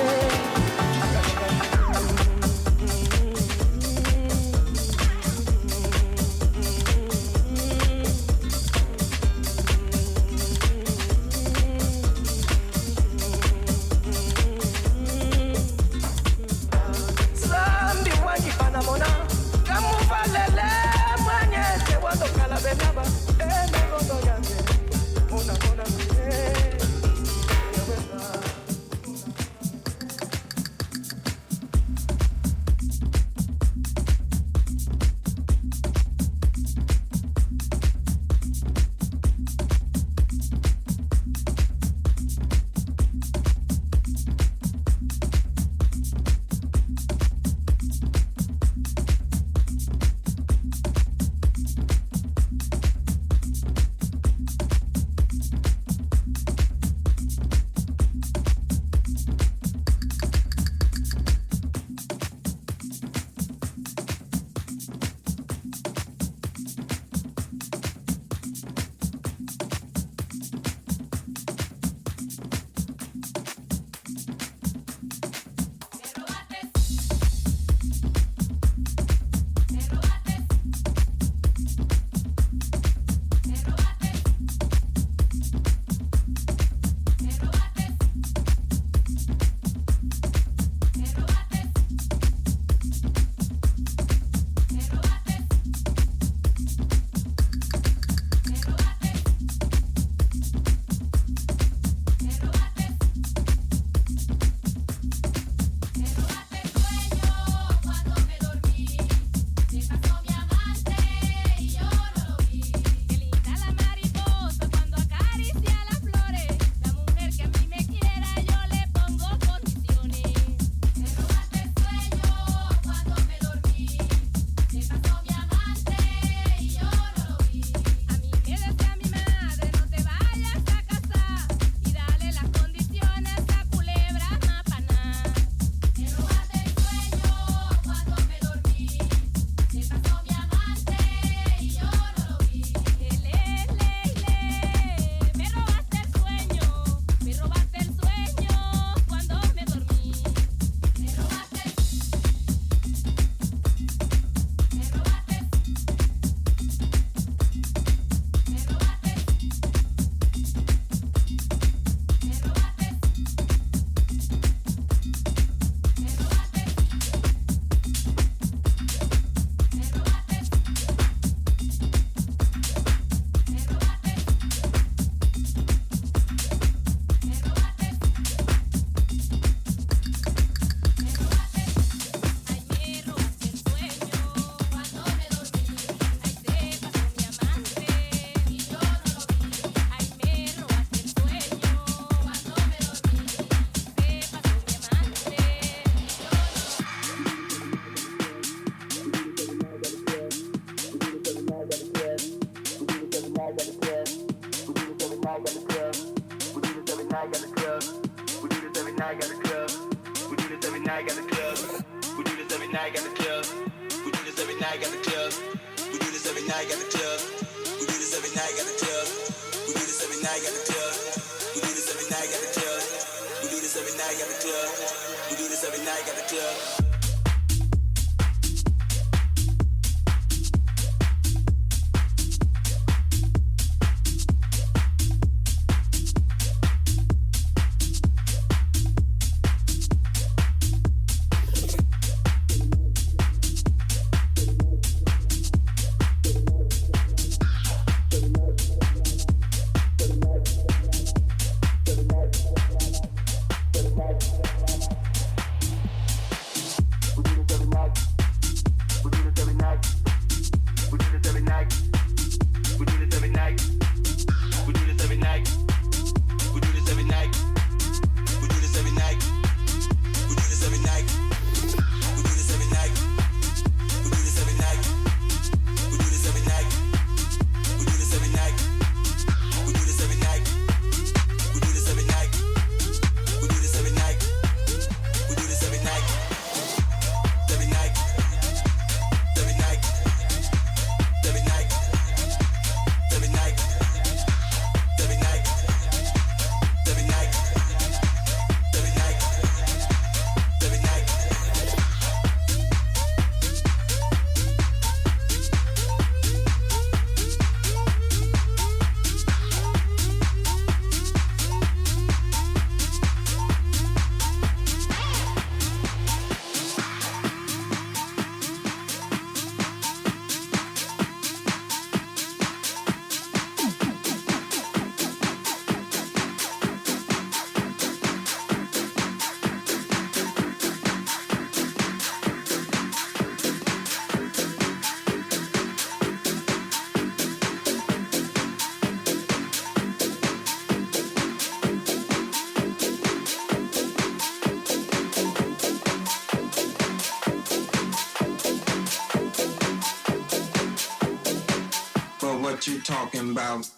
night, got the club. We do this every night, got the club. We do this every night, got the club. We do this every night, got the club. We do this every night, got the club. We do this every night, got the club. We do this every night, got the club. We do this every night, got the club. We do this every night, got the club. We do this every night, got the club. We do this every night, got the club. What you talking about?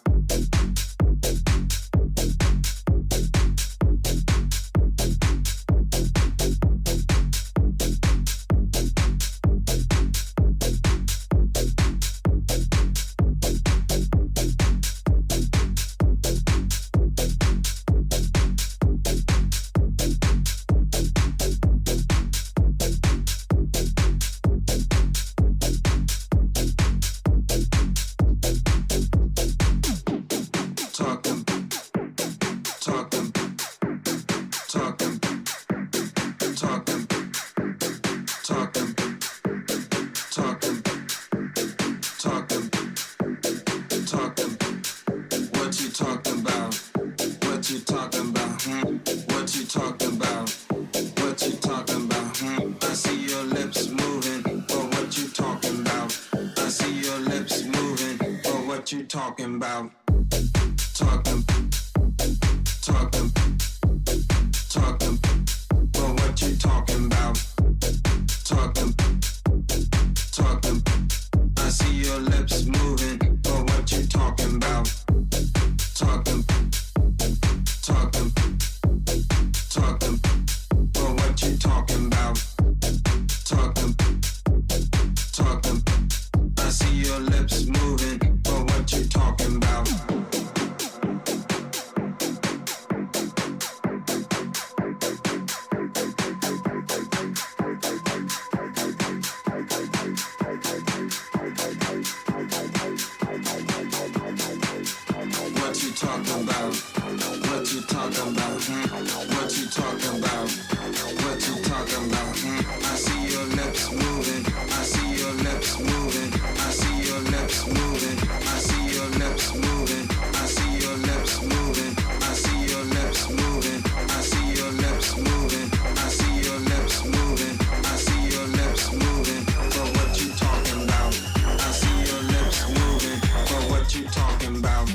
Talking about talking, talking, talking, but what you talking about? Talking, talking, I see your lips moving, but what you talking about? Talking, talking, talking, but what you talking about? Talking, talking, I see your lips moving. What you talking about? What you talking about? What you talking about? What you talking about? What you talking about? I see your lips moving. I see your lips moving. I see your lips moving. I see your lips moving. I see your lips moving. I see your lips moving. I see your lips moving. I see your lips moving. I see your lips moving. But what you talking about? I see your lips moving. But what you talking about?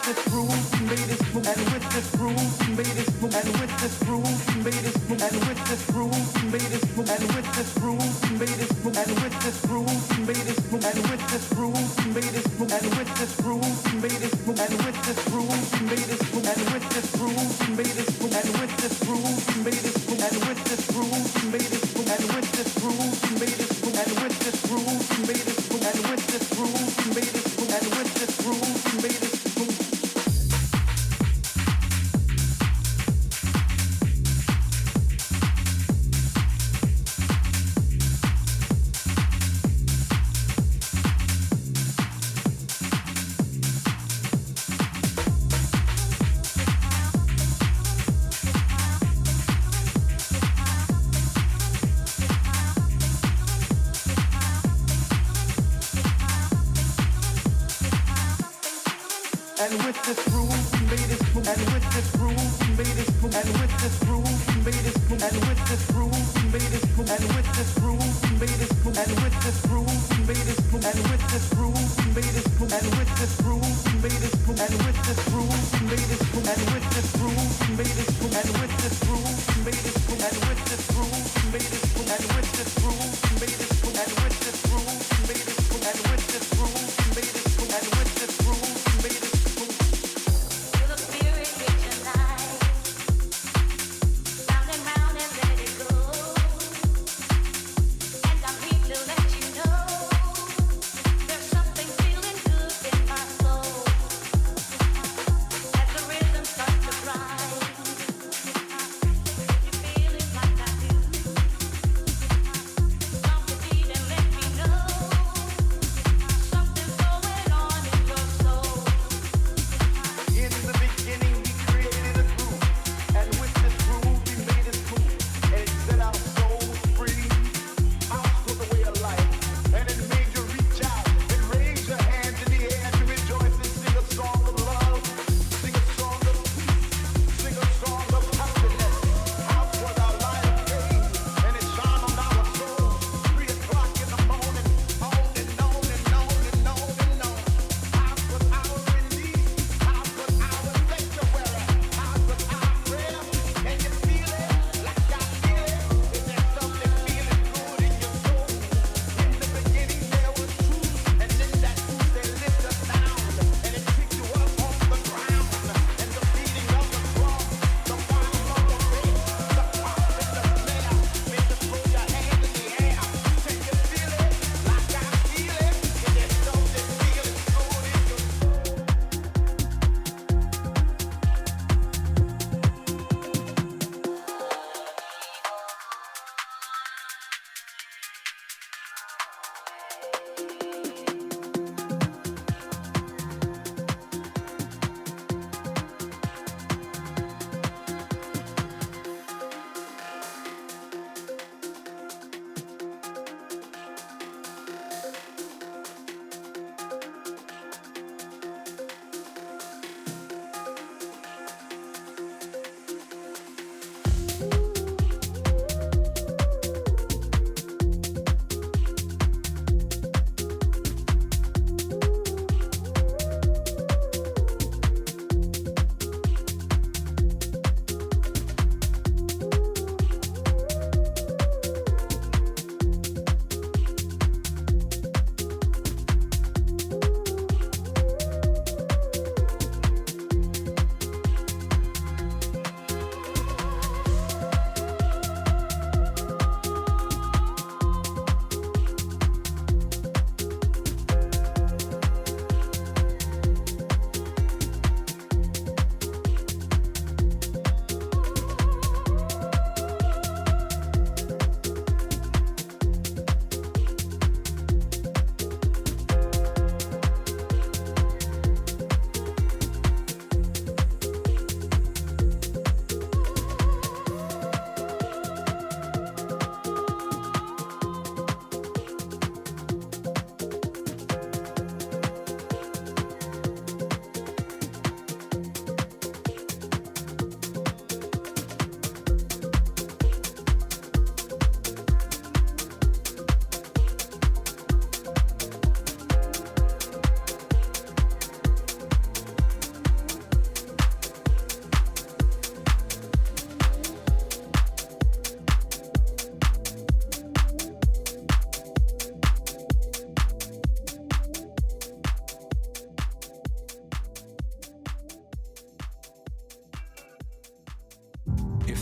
this groove, we made this move, and with this groove, we made this move, and with this groove, we made this move, and with this groove, we made this move, and with this groove, we made this move, and with this groove, we made this move, and with this groove, we made this move, and with this groove, we made this move, and with this groove, we made this move, and with this groove, we made this move, and with this groove, we made this move, and with this groove, we made this move, and with this groove, we made this move, and with this groove, we made this move, and with this groove, we made this move, and with this groove, we made this move. And with this groove, we made this move. And with this groove, we made this move. And with this groove, we made this move. And with this groove, we made this move. And with this groove, we made this move. And with this groove, we made this move. And with this groove, we made this move. And with this groove, we made this move. And with this groove, we made this move. And with this groove, we made this move. And with this groove, we made this move. And with this groove, we made this move. And with this groove, we made this move. And with this groove, we made this move. And with this groove, we made this move. And with this groove, we made this move. Like I do.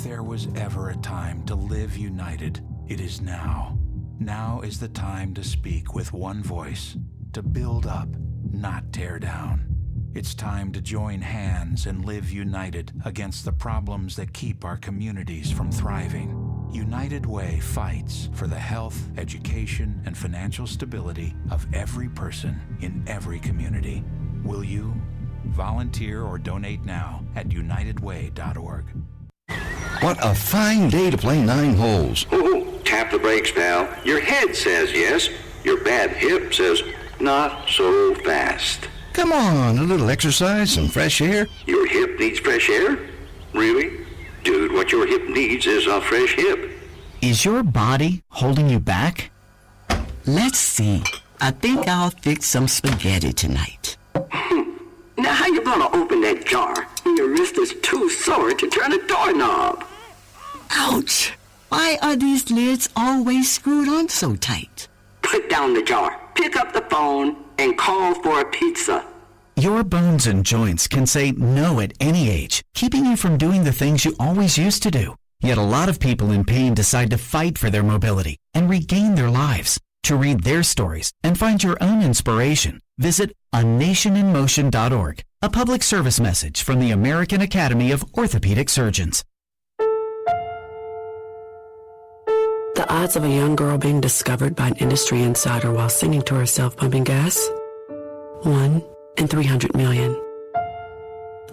there was ever a time to live united, it is now. Now is the time to speak with one voice, to build up, not tear down. It's time to join hands and live united against the problems that keep our communities from thriving. United Way fights for the health, education, and financial stability of every person in every community. Will you? Volunteer or donate now at unitedway.org. What a fine day to play 9 holes. Oh, tap the brakes, pal. Your head says yes. Your bad hip says not so fast. Come on, a little exercise, some fresh air. Your hip needs fresh air? Really? Dude, what your hip needs is a fresh hip. Is your body holding you back? Let's see. I think I'll fix some spaghetti tonight. Now how you gonna open that jar when your wrist is too sore to turn a doorknob? Ouch! Why are these lids always screwed on so tight? Put down the jar, pick up the phone, and call for a pizza. Your bones and joints can say no at any age, keeping you from doing the things you always used to do. Yet a lot of people in pain decide to fight for their mobility and regain their lives. To read their stories and find your own inspiration, visit anationinmotion.org, a public service message from the American Academy of Orthopedic Surgeons. The odds of a young girl being discovered by an industry insider while singing to herself pumping gas? 1 in 300 million.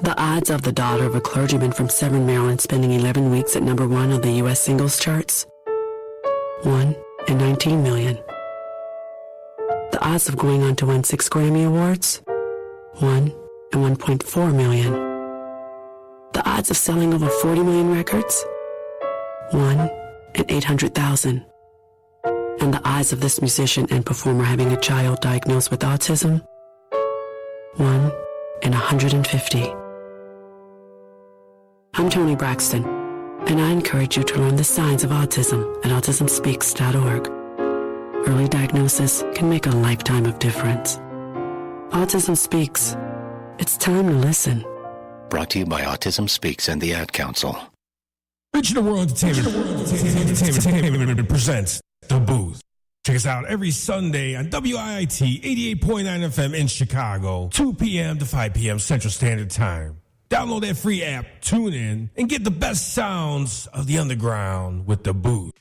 The odds of the daughter of a clergyman from Severn, Maryland spending 11 weeks at number 1 on the U.S. singles charts? 1 in 19 million. The odds of going on to win 6 Grammy Awards? 1 in 1.4 million. The odds of selling over 40 million records? 1 in 800,000. And the odds of this musician and performer having a child diagnosed with autism? 1 in 150. I'm Toni Braxton, and I encourage you to learn the signs of autism at autismspeaks.org. Early diagnosis can make a lifetime of difference. Autism Speaks. It's time to listen. Brought to you by Autism Speaks and the Ad Council. Regional World Entertainment presents The Booth. Check us out every Sunday on WIIT 88.9 FM in Chicago, 2 p.m. to 5 p.m. Central Standard Time. Download that free app, tune in, and get the best sounds of the underground with The Booth.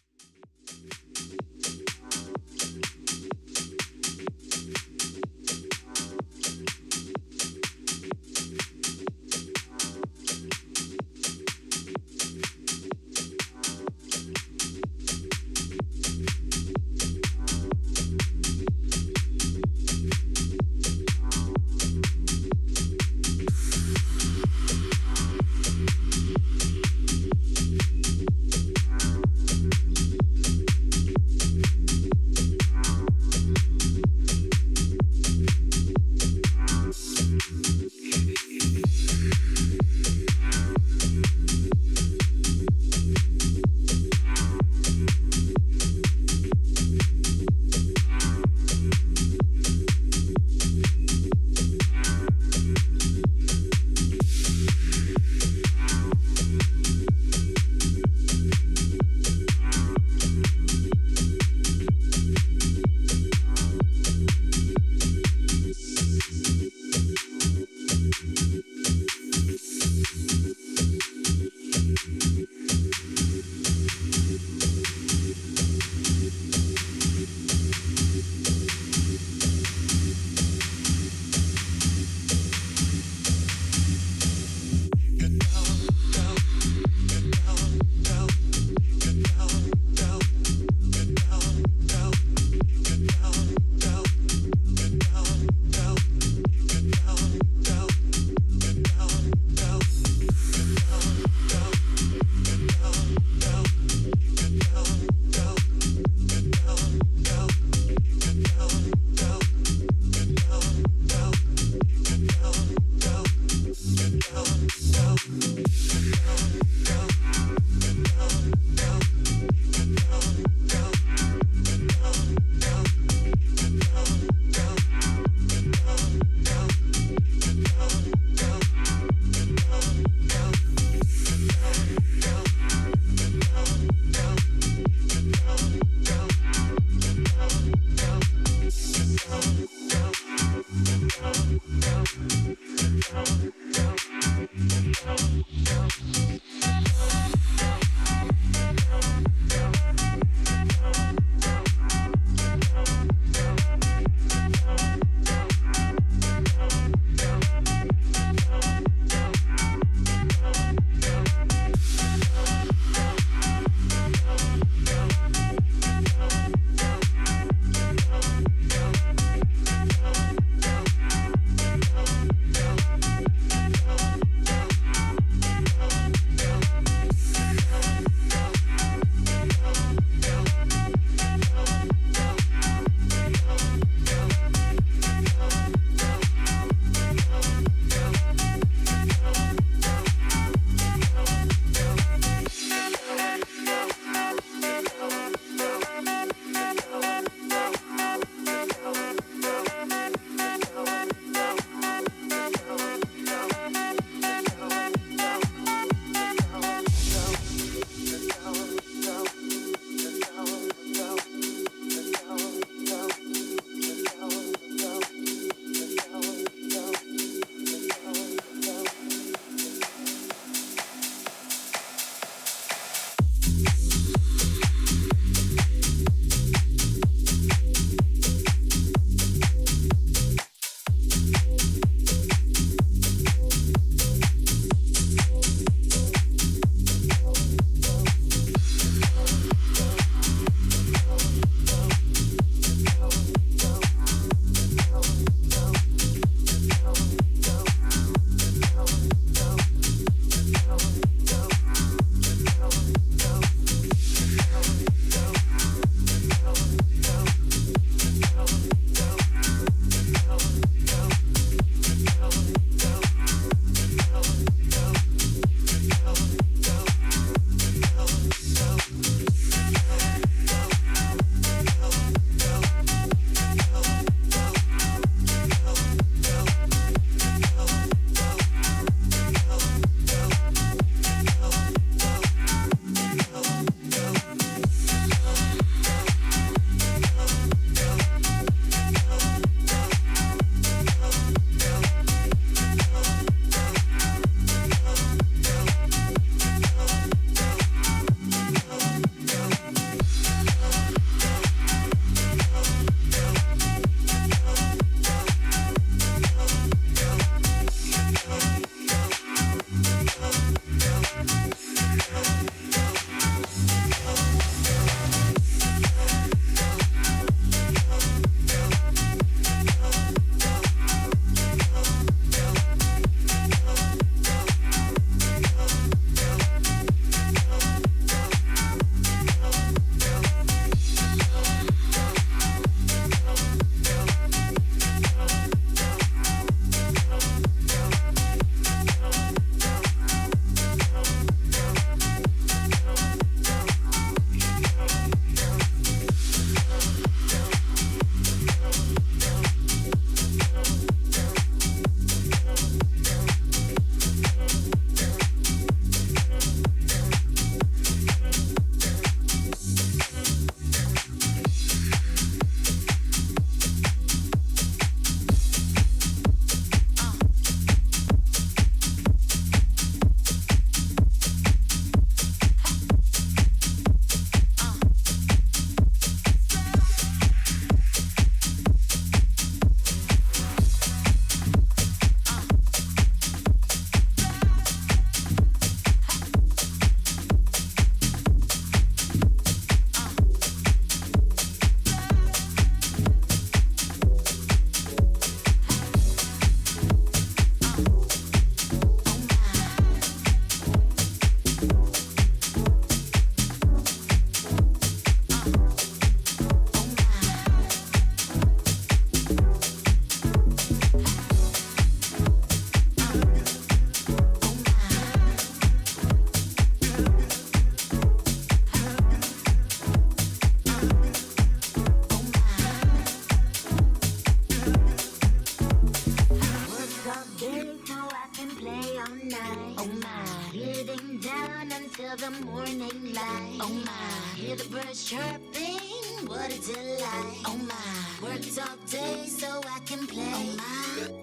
until the morning light. Oh my, hear the birds chirping, what a delight. Oh my, worked all day so I can play.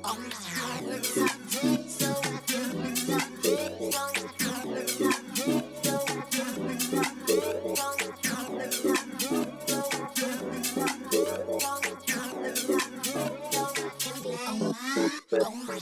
Oh my, worked all day so I can work all day so I can work all day so I can work all day so I can work all day so I can work all day so I can play. Oh my.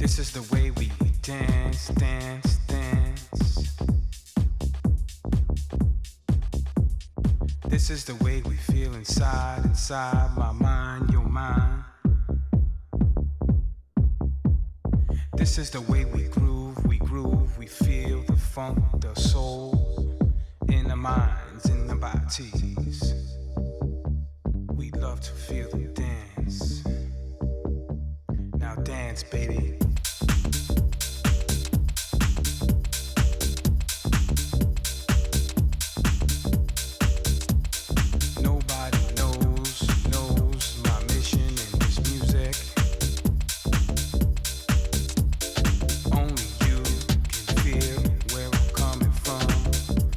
This is the way we dance, dance, dance. This is the way we feel inside, inside my mind, your mind. This is the way we groove, we feel the funk, the soul, in the minds, in the bodies. We love to feel the dance. Now dance, baby.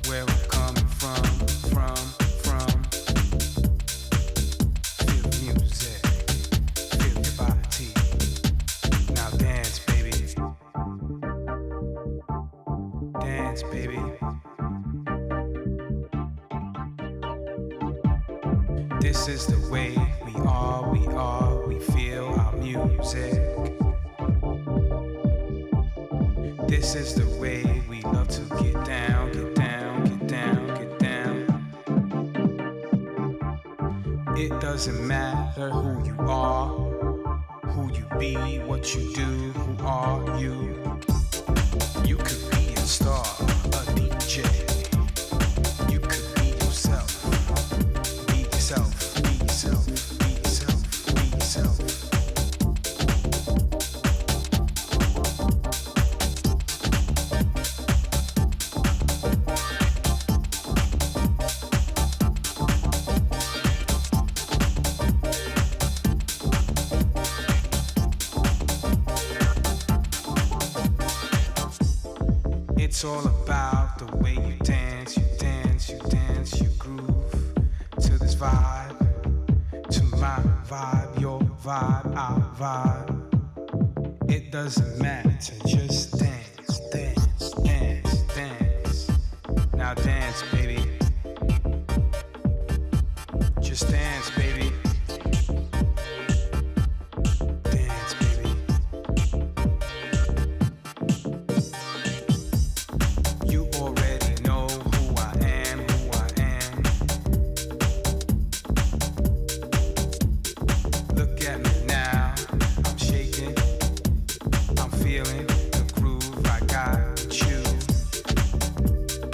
Where I'm coming This is the way we we feel our music. This is the way we love to get down, get down, get down, get down. It doesn't matter who you are, who you be, what you do, who are you? You could be a star, a DJ. You could be yourself. Be yourself, be yourself, be yourself, be yourself. It's all about the way you dance, you dance, you dance, you groove to this vibe, to my vibe, your vibe, our vibe. It doesn't matter, just dance, dance, dance, dance. Now dance, baby. Just dance, baby. Dance, baby. You already know who I am, who I am. Look at me now, I'm shaking, I'm feeling the groove I got with you.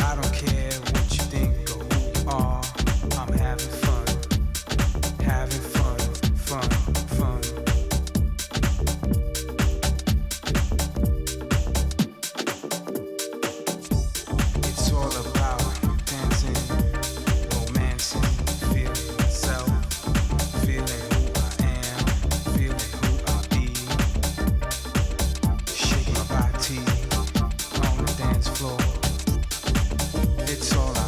I don't care what you think or who you are, I'm having fun, fun, fun. It's all about dancing, romancing, feeling myself, feeling who I am, feeling who I be. Shake my body on the dance floor. It's all I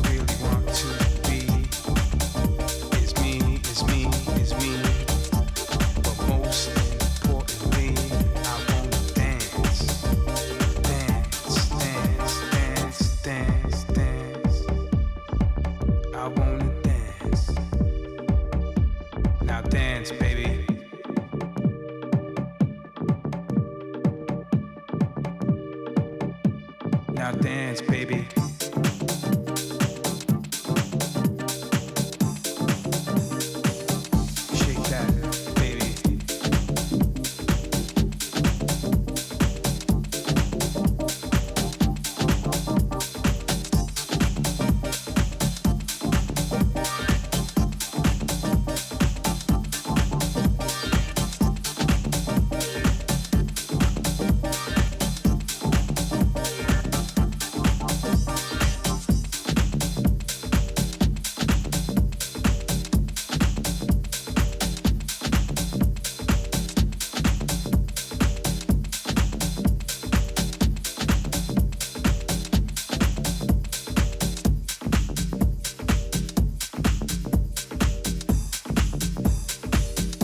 really want to be. It's me, it's me, it's me. But most importantly, I wanna dance. Dance, dance, dance, dance, dance. I wanna dance. Now dance, baby. Now dance, baby. Shake that, baby.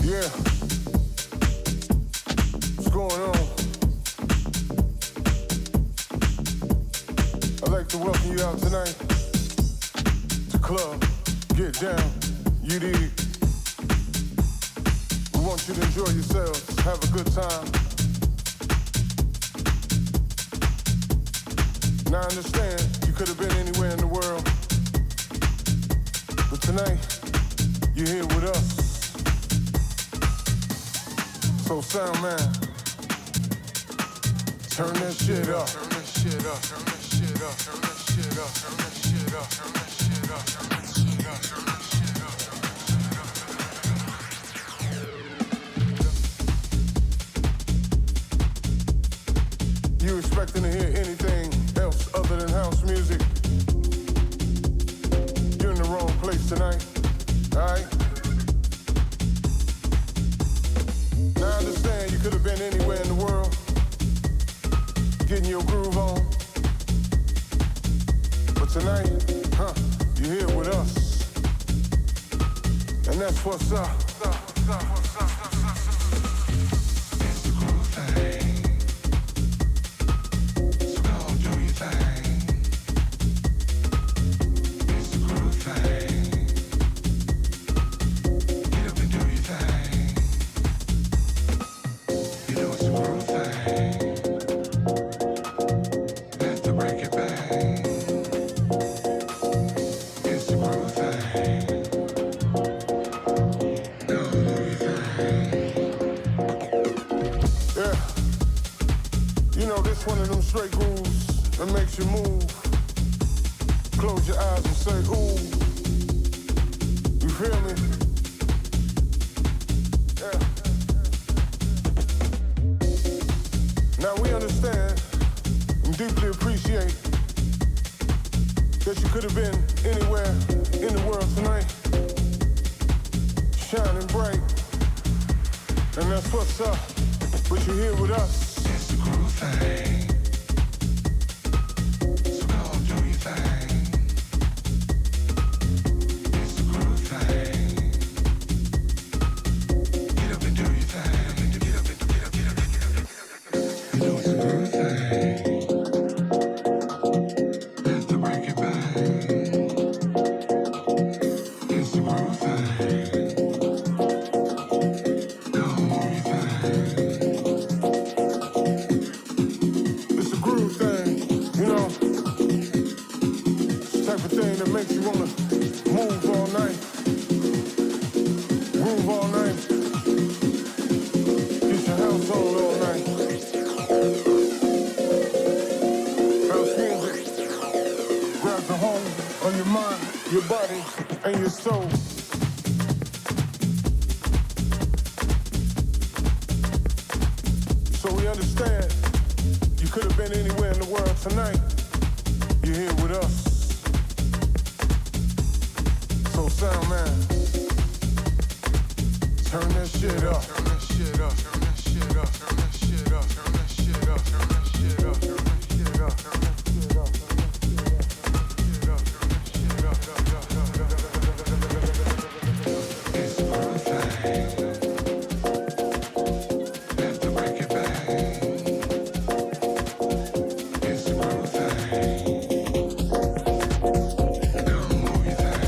Yeah. What's going on? I'd like to welcome you out tonight to Club Get Down, you dig? We want you to enjoy yourselves, have a good time. Now I understand you could have been anywhere in the world, but tonight you're here with us. So sound man, turn that shit up. Turn that shit up. Turn that shit up. Turn that shit up. Turn that shit up. Turn that shit up. Turn that shit up. Turn that shit up. You expecting to hear anything else other than house music? You're in the wrong place tonight. Alright? Now I understand you could have been anywhere in the world, getting your groove on. But tonight, you're here with us. And that's what's up. It's the groove thing. So go do your thing. It's the groove thing. watch you move. Close your eyes and say, ooh. You feel me? Yeah. Now we understand and deeply appreciate that you could have been anywhere in the world tonight, shining bright, and that's what's up. But you're here with us. It's the groove thing. So go do your thing. It's the groove thing. Get up and do your thing. Get up and get up, get up, get up. You know it's the groove thing. That's the break it back. It's the groove thing. Go move your thing. It's the groove thing, you know. It's the type of thing that makes you wanna move all night, groove all night, get your house on all night. House music grabs a hold on your mind, your body, and your soul. So we understand you could have been anywhere in the world tonight. You're here with us. So sound man, turn that shit up. Turn that shit up. Turn that shit up. Turn that shit up. Turn that shit up. Turn that shit up. Turn that shit up. Turn that shit up. It's a groove thing. Have to break it back. It's a groove thing. Go move your thing.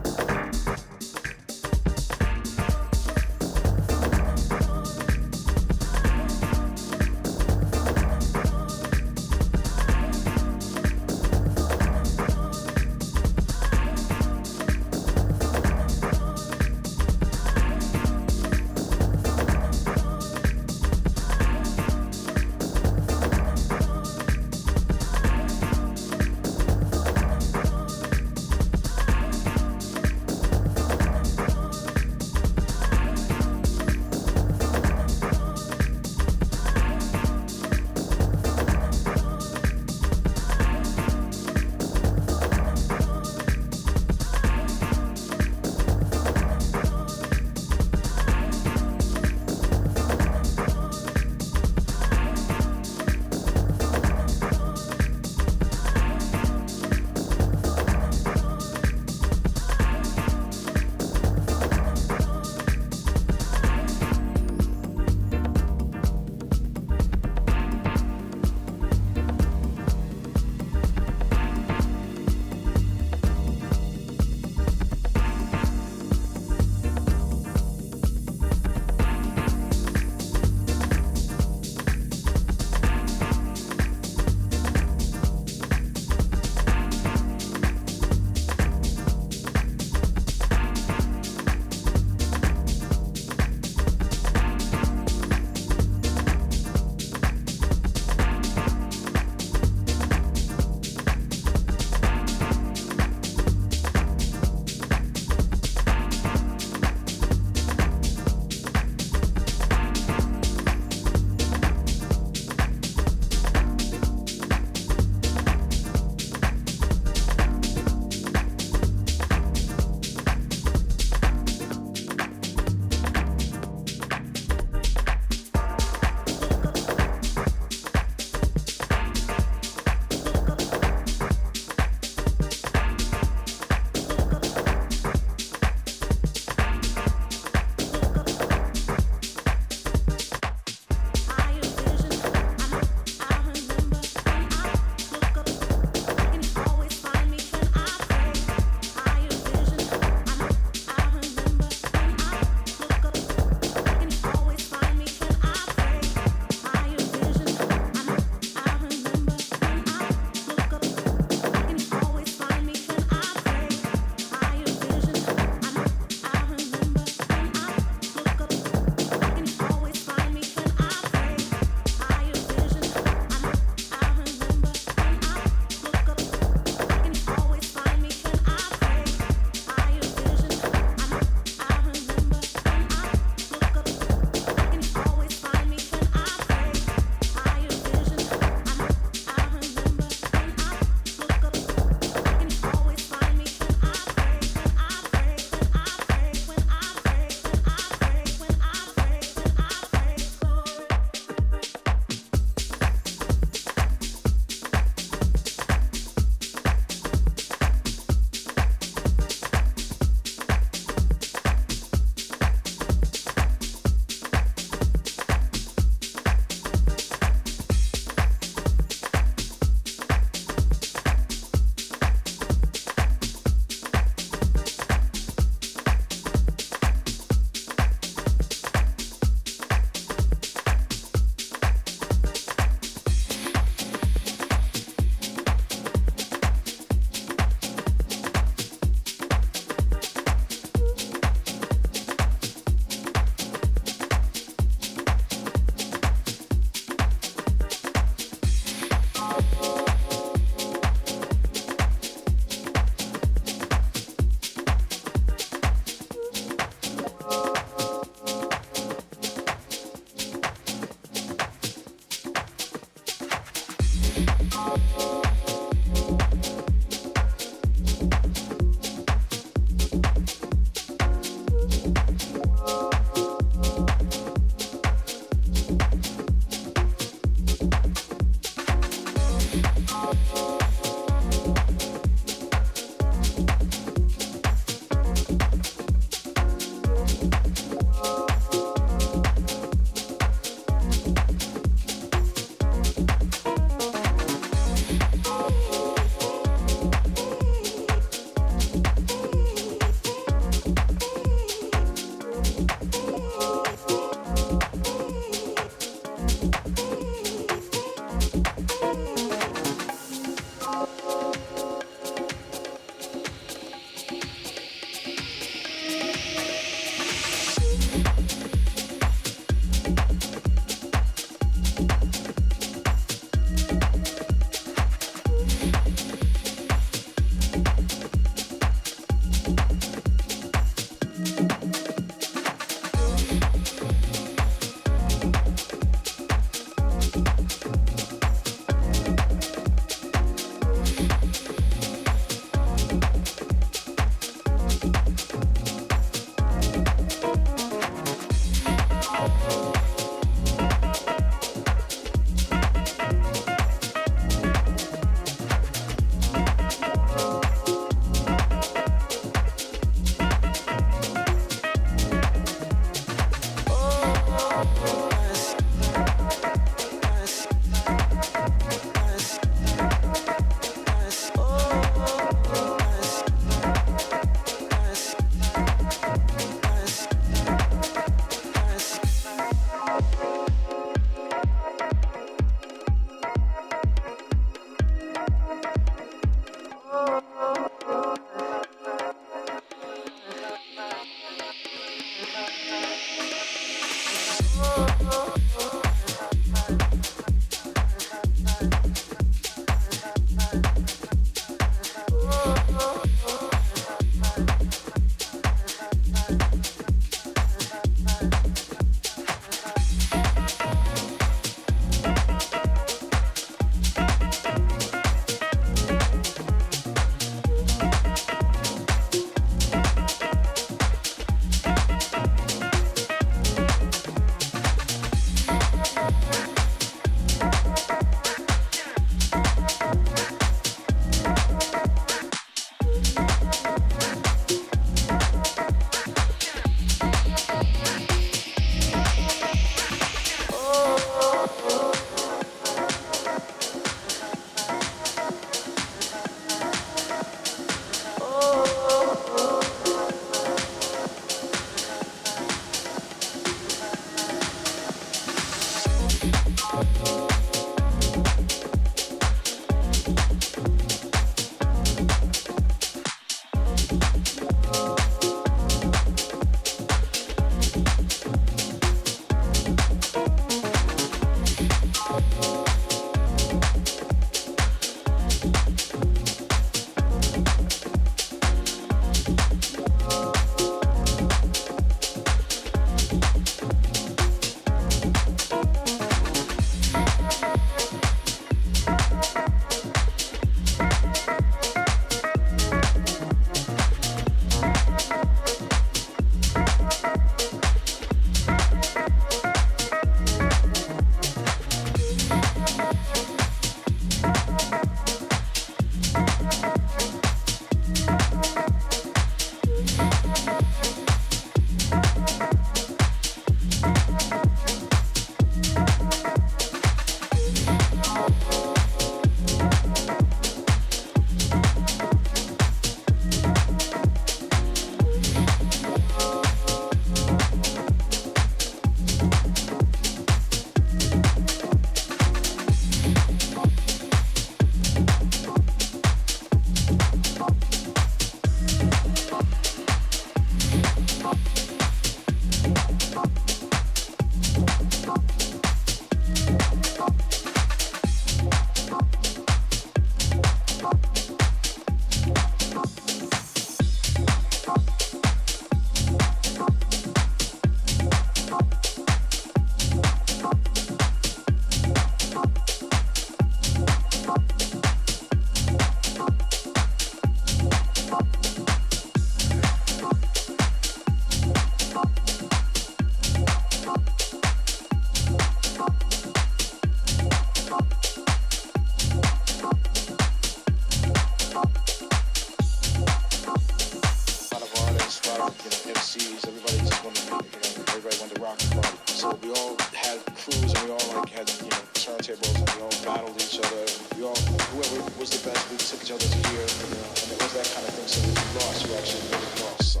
like had turntables and we all battled each other. We all, whoever was the best, we took each other's gear, and it was that kind of thing. So if you lost, you actually really lost. So.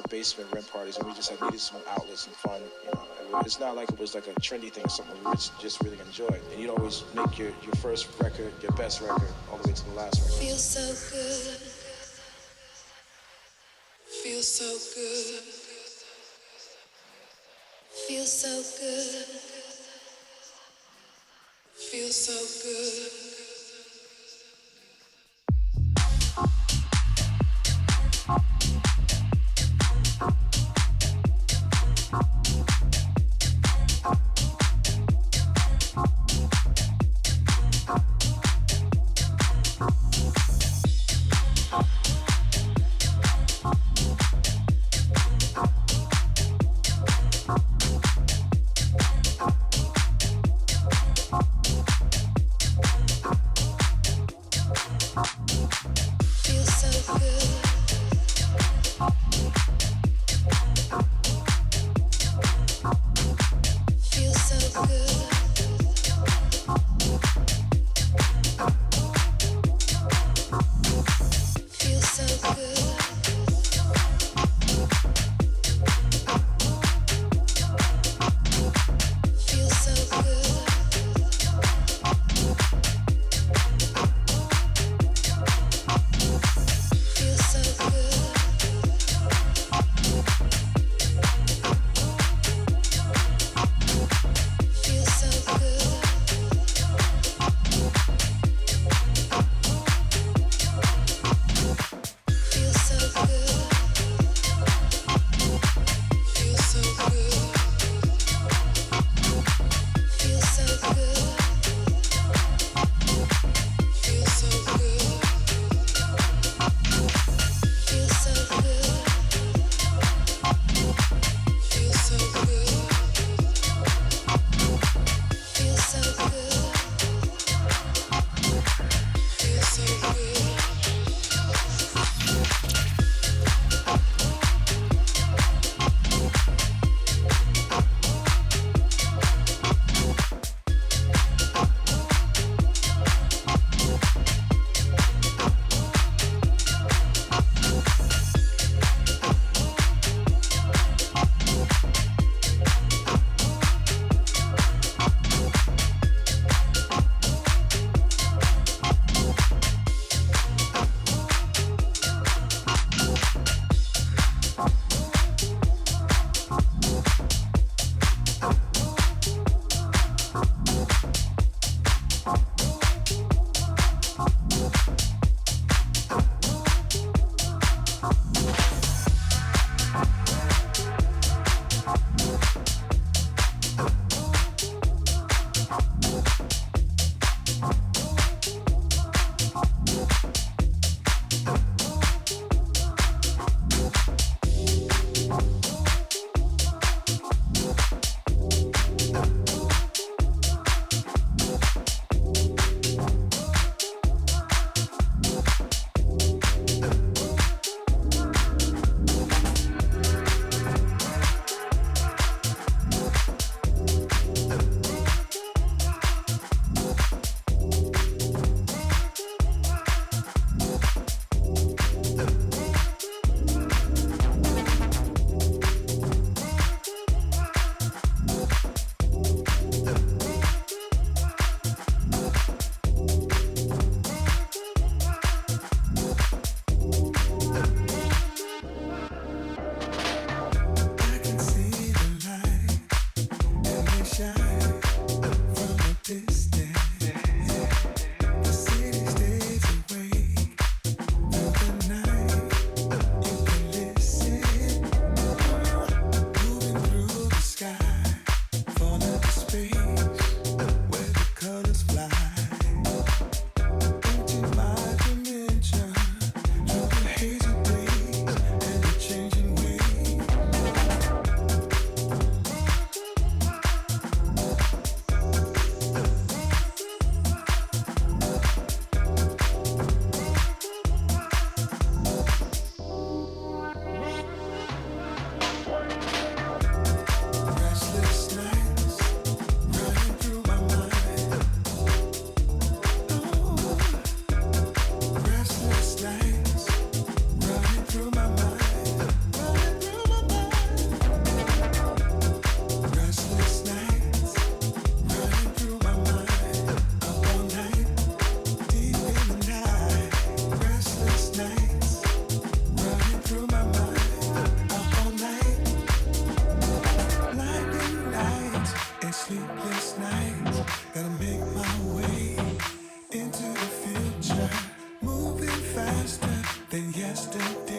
Basement rent parties, and we just had needed some outlets and fun. It's not like it was like a trendy thing or something we just really enjoyed. And you'd always make your first record, your best record, all the way to the last record. Feels so good. Feels so good. Feels so good. Feels so good.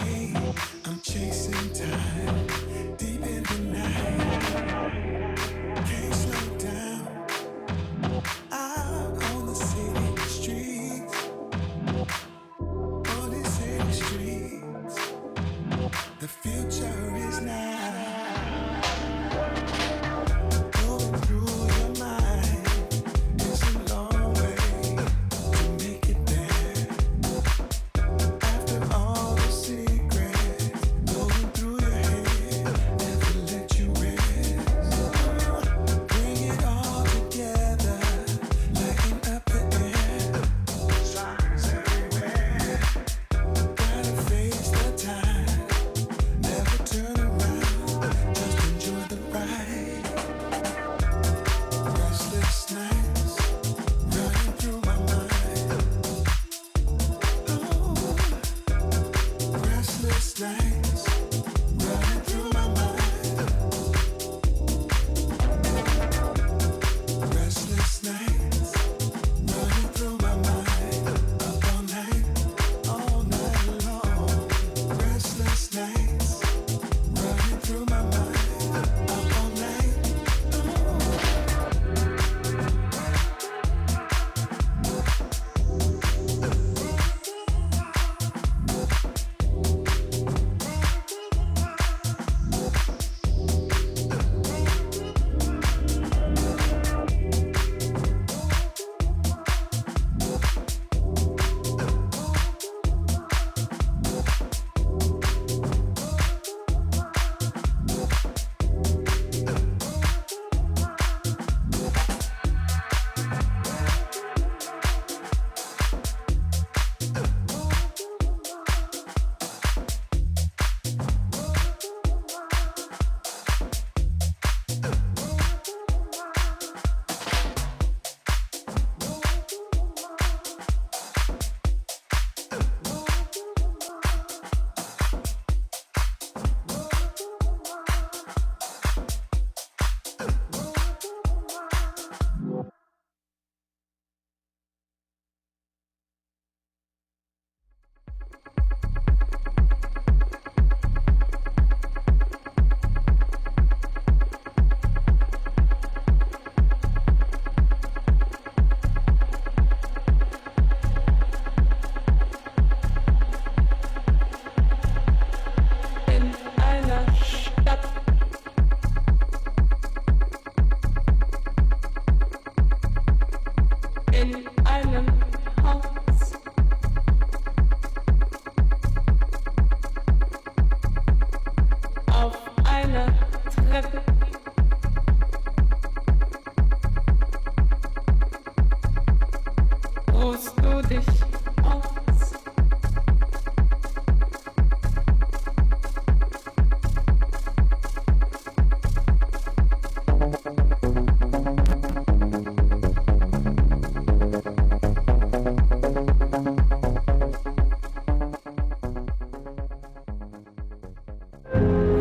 way. I'm chasing time deep in the night. Can't slow down. Out on the city streets. On the city streets. The future is now. Going through your mind. It's a long way to make it there. After all the secrets going through your head, never let you rest. Bring it all together like an upper air. Signs everywhere. Gotta face the tide. Never turn around. Just enjoy the ride. Restless nights running through my mind. Restless nights running through my mind. Restless nights running through my mind. Up all night long. Restless nights running through my mind. Up all night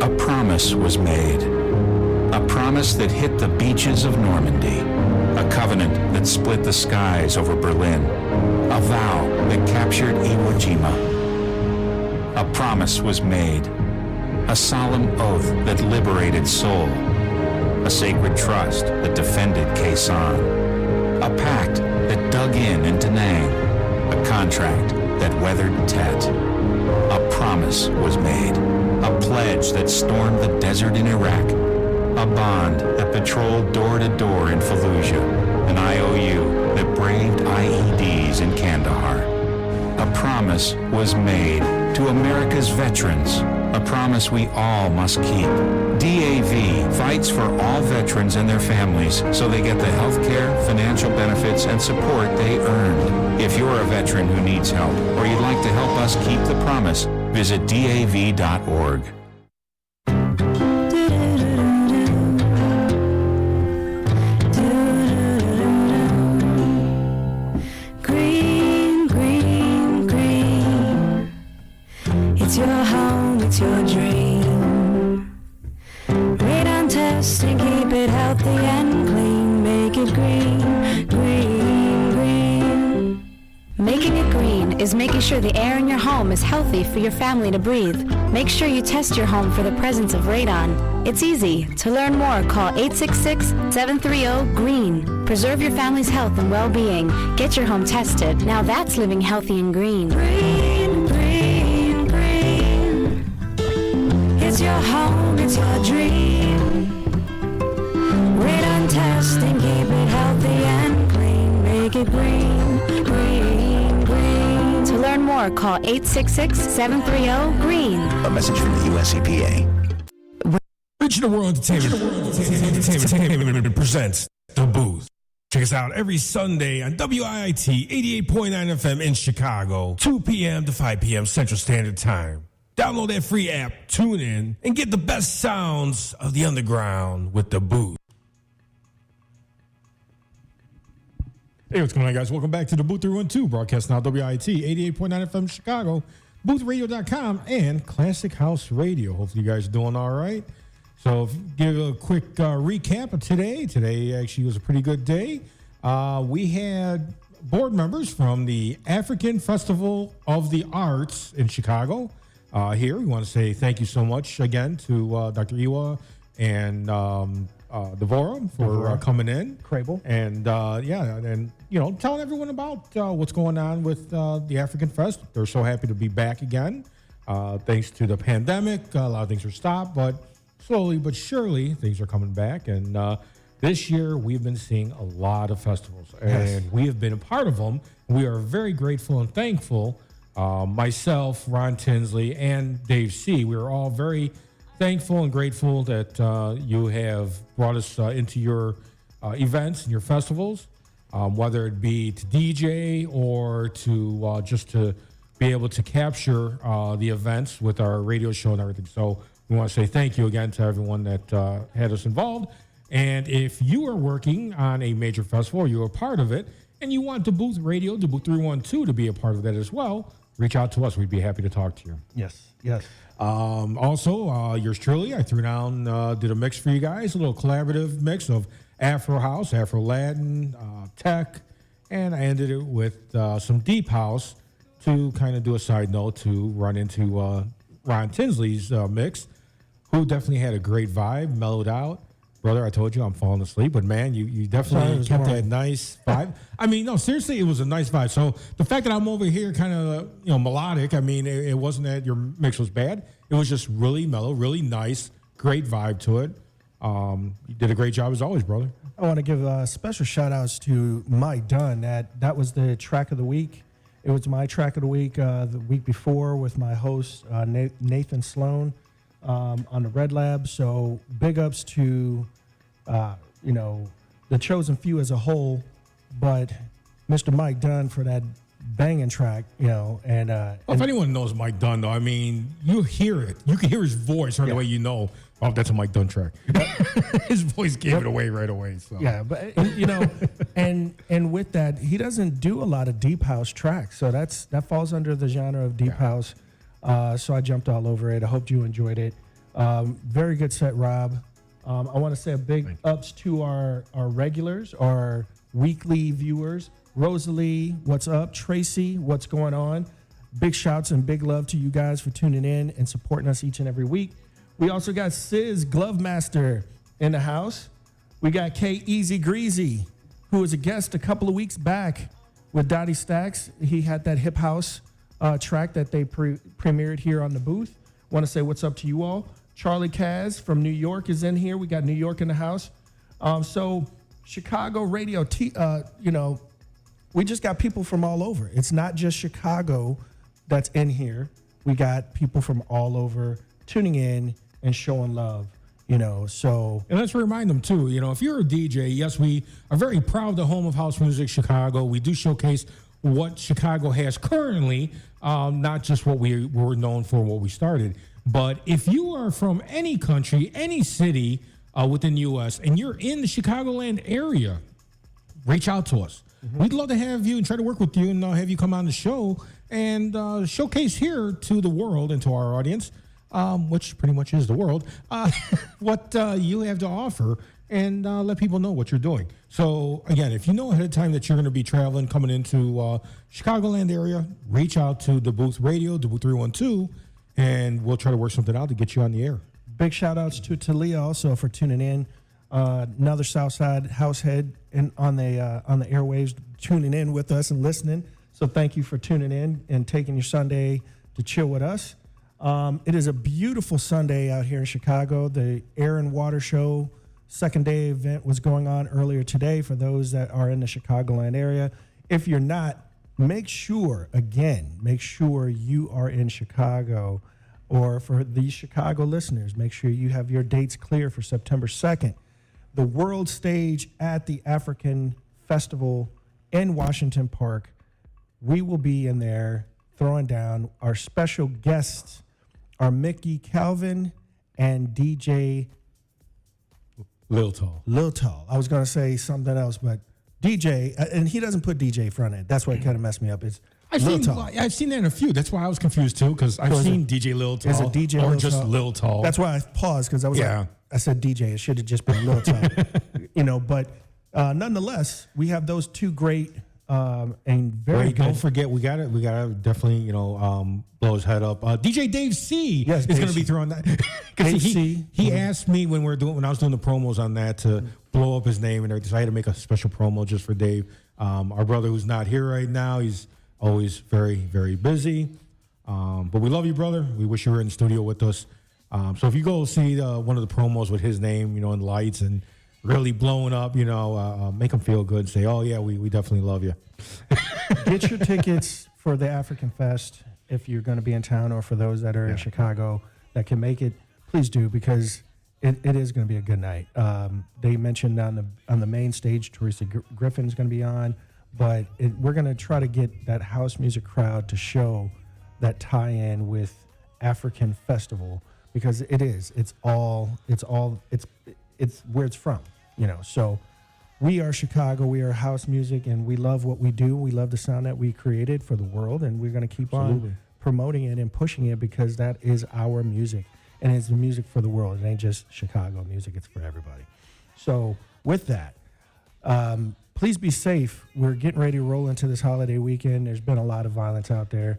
A promise was made. A promise that hit the beaches of Normandy. A covenant that split the skies over Berlin. A vow that captured Iwo Jima. A promise was made. A solemn oath that liberated Seoul. A sacred trust that defended Quezon. A pact that dug in Da Nang. A contract that weathered Tet. A promise was made. A pledge that stormed the desert in Iraq. A bond that patrolled door to door in Fallujah. An IOU that braved IEDs in Kandahar. A promise was made to America's veterans. A promise we all must keep. DAV fights for all veterans and their families so they get the health care, financial benefits, and support they earned. If you're a veteran who needs help or you'd like to help us keep the promise, visit DAV.org. Green, green, green. It's your home, it's your dream. Radon testing, keep it healthy and clean. Make it green, green, green. Making it green is making sure the air in your home is healthy for your family to breathe. Make sure you test your home for the presence of radon. It's easy. To learn more, call 866-730-GREEN. Preserve your family's health and well-being. Get your home tested. Now that's living healthy and green. Green, green, green. It's your home, it's your dream. Radon testing, keep it healthy and clean. Make it green, green, green. To learn more, call 866-730-GREEN. A message from the US EPA. Regional World Entertainment presents The Booth. Check us out every Sunday on WIIT 88.9 FM in Chicago, 2 p.m. to 5 p.m. Central Standard Time. Download that free app, tune in, and get the best sounds of the underground with The Booth. Hey, what's going on, guys? Welcome back to The Booth 312, broadcast now WIIT 88.9 FM Chicago, boothradio.com, and Classic House Radio. Hopefully you guys are doing all right. So give a quick recap of today. Today actually was a pretty good day. We had board members from the African Festival of the Arts in Chicago here. We want to say thank you so much again to Dr. Iwa and Devora for coming in. Crable. And and telling everyone about what's going on with the African Fest. They're so happy to be back again. Thanks to the pandemic, a lot of things are stopped, but slowly but surely, things are coming back. And this year, we've been seeing a lot of festivals. And we have been a part of them. We are very grateful and thankful. Myself, Ron Tinsley, and Dave C., we are all very thankful and grateful that you have brought us into your events and your festivals, whether it be to DJ or to just to be able to capture the events with our radio show and everything. So we want to say thank you again to everyone that had us involved. And if you are working on a major festival or you're a part of it and you want the Booth Radio, the Booth 312 to be a part of that as well, reach out to us. We'd be happy to talk to you. Yes, yes. Also, yours truly, I threw down, did a mix for you guys, a little collaborative mix of Afro House, Afro Latin, tech, and I ended it with some deep house to kind of do a side note to run into Ron Tinsley's mix, who definitely had a great vibe, mellowed out. Brother, I told you I'm falling asleep, but man, you definitely kept that nice vibe. I mean, no, seriously, it was a nice vibe. So the fact that I'm over here kind of, melodic, I mean, it wasn't that your mix was bad. It was just really mellow, really nice, great vibe to it. You did a great job as always, brother. I want to give special shout outs to Mike Dunn. That was the track of the week. It was my track of the week before with my host, Nathan Sloan. On the Red Lab, so big ups to the chosen few as a whole, but Mr. Mike Dunn for that banging track, and if anyone knows Mike Dunn, though, I mean, you hear it, you can hear his voice right away. Oh, that's a Mike Dunn track. His voice gave it away right away. So. Yeah, but and with that, he doesn't do a lot of deep house tracks, so that falls under the genre of deep house. So I jumped all over it. I hope you enjoyed it. Very good set, Rob. I want to say a big ups to our regulars, our weekly viewers. Rosalie, what's up? Tracy, what's going on? Big shouts and big love to you guys for tuning in and supporting us each and every week. We also got Sis Glove Master in the house. We got K Easy Greasy, who was a guest a couple of weeks back with Dottie Stacks. He had that hip house track that they premiered here on the booth. Want to say what's up to you all. Charlie Kaz from New York is in here. We got New York in the house. So Chicago radio, we just got people from all over. It's not just Chicago that's in here. We got people from all over tuning in and showing love. So. And let's remind them, too, if you're a DJ, yes, we are very proud of the home of house music, Chicago. We do showcase what Chicago has currently, not just what we were known for, what we started. But if you are from any country, any city within the U.S., and you're in the Chicagoland area, reach out to us. Mm-hmm. We'd love to have you and try to work with you and have you come on the show and showcase here to the world and to our audience, which pretty much is the world, what you have to offer and let people know what you're doing. So, again, if you know ahead of time that you're going to be traveling, coming into Chicagoland area, reach out to the Booth Radio, the Booth 312, and we'll try to work something out to get you on the air. Big shout outs to Talia also for tuning in. Another Southside house head on the airwaves, tuning in with us and listening. So thank you for tuning in and taking your Sunday to chill with us. It is a beautiful Sunday out here in Chicago. The Air and Water Show second day event was going on earlier today for those that are in the Chicagoland area. If you're not, make sure you are in Chicago, or for the Chicago listeners, make sure you have your dates clear for September 2nd. The world stage at the African Festival in Washington Park. We will be in there throwing down. Our special guests are Mickey Calvin and DJ Lil Tall. I was going to say something else, but DJ, and he doesn't put DJ front end. That's why it kind of messed me up. It's I've seen that in a few. That's why I was confused too, because I've seen DJ Lil Tall. Is it DJ or Lil just Tall? Lil Tall? That's why I paused, because I was like, I said DJ. It should have just been Lil Tall. But nonetheless, we have those two great and very good. Don't forget, we gotta definitely blow his head up. DJ Dave C is going to be throwing that, because he asked me when I was doing the promos on that to blow up his name and everything. So I had to make a special promo just for Dave, our brother who's not here right now. He's always very, very busy, but we love you, brother. We wish you were in the studio with us. So if you go see one of the promos with his name, and lights and really blowing up, make them feel good. Say, oh yeah, we definitely love you. Get your tickets for the African Fest if you're going to be in town, or for those that are in Chicago that can make it. Please do, because it is going to be a good night. They mentioned on the main stage, Teresa Griffin's going to be on, but we're going to try to get that house music crowd to show that tie-in with African Festival, because it's where it's from, So we are Chicago, we are house music, and we love what we do. We love the sound that we created for the world, and we're going to keep on promoting it and pushing it, because that is our music, and it's the music for the world. It ain't just Chicago music, it's for everybody. So with that, please be safe. We're getting ready to roll into this holiday weekend. There's been a lot of violence out there.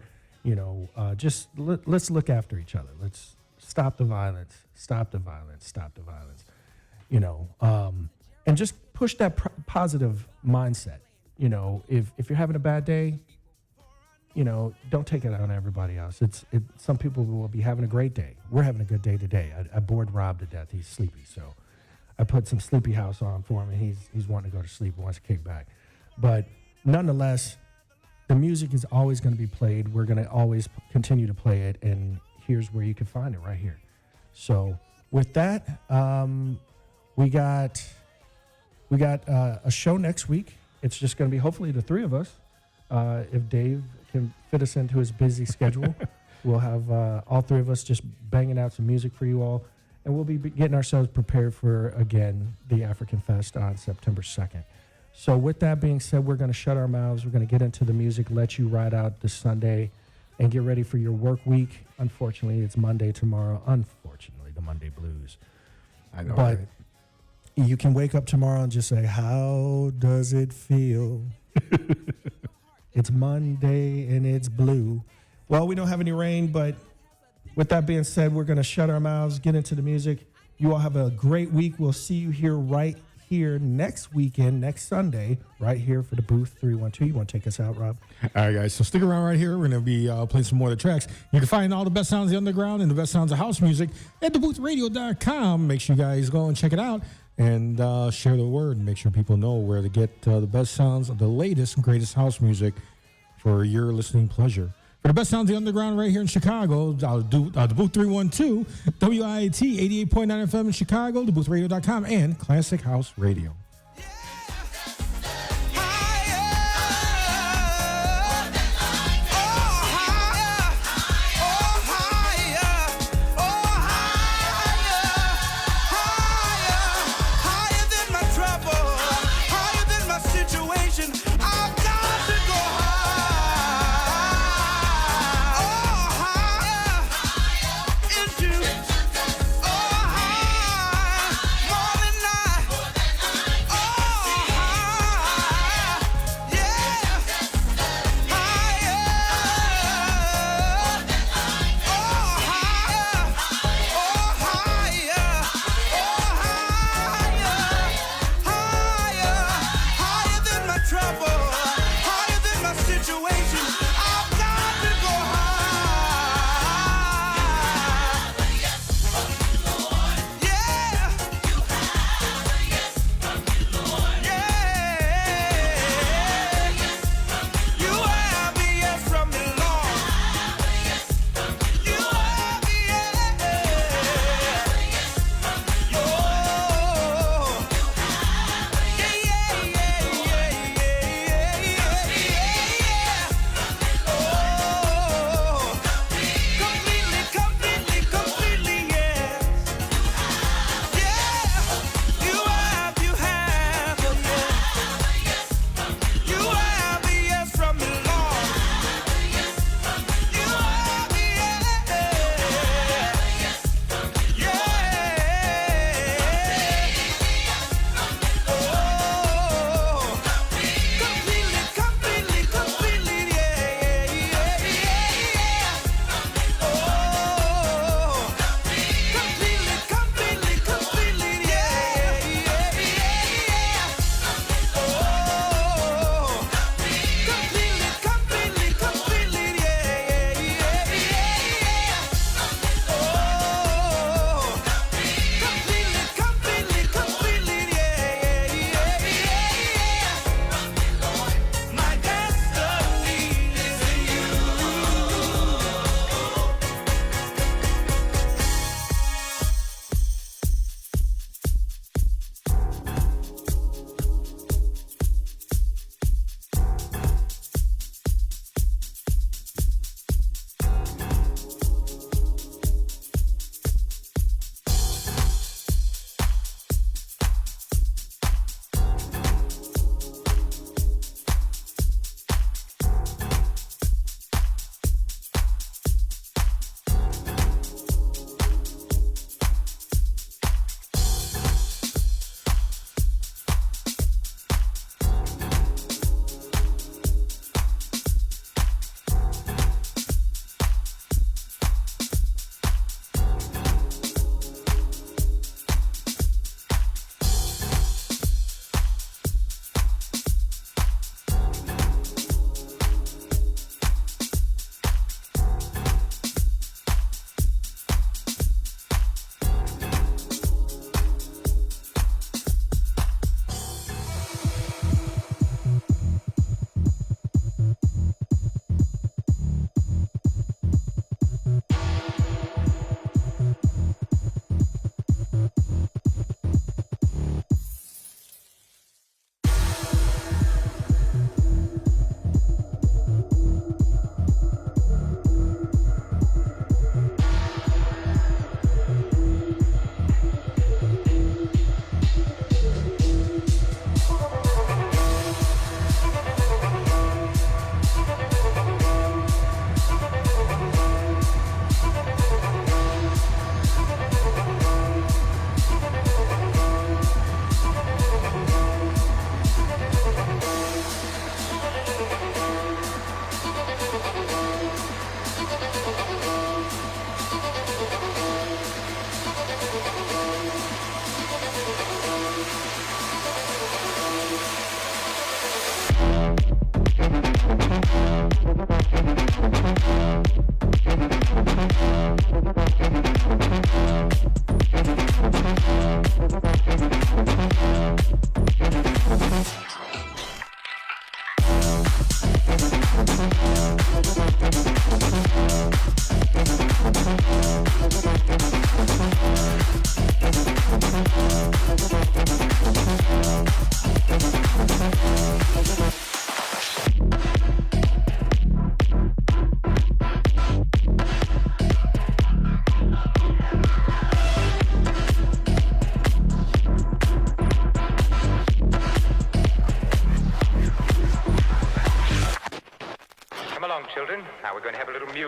Just let's look after each other. Let's stop the violence, stop the violence, stop the violence. And just push that positive mindset. If you're having a bad day, don't take it out on everybody else. Some people will be having a great day. We're having a good day today. I bored Rob to death. He's sleepy, so I put some Sleepy House on for him, and he's wanting to go to sleep, wants to kick back. But nonetheless, the music is always going to be played. We're going to always continue to play it, and here's where you can find it, right here. So with that, we got a show next week. It's just going to be hopefully the three of us. If Dave can fit us into his busy schedule, we'll have all three of us just banging out some music for you all. And we'll be getting ourselves prepared for, again, the African Fest on September 2nd. So with that being said, we're going to shut our mouths. We're going to get into the music, let you ride out this Sunday, and get ready for your work week. Unfortunately, it's Monday tomorrow. Unfortunately, the Monday blues. I know, but right? You can wake up tomorrow and just say, how does it feel? It's Monday and it's blue. Well, we don't have any rain, but with that being said, we're going to shut our mouths, get into the music. You all have a great week. We'll see you here right here next weekend, next Sunday, right here for the Booth 312. You want to take us out, Rob? All right, guys. So stick around right here. We're going to be playing some more of the tracks. You can find all the best sounds of the underground and the best sounds of house music at theboothradio.com. Make sure you guys go and check it out and share the word. Make sure people know where to get the best sounds of the latest and greatest house music for your listening pleasure. For the best sounds of the underground right here in Chicago, I'll do the Booth 312, WIAT 88.9 FM in Chicago, theboothradio.com, and Classic House Radio.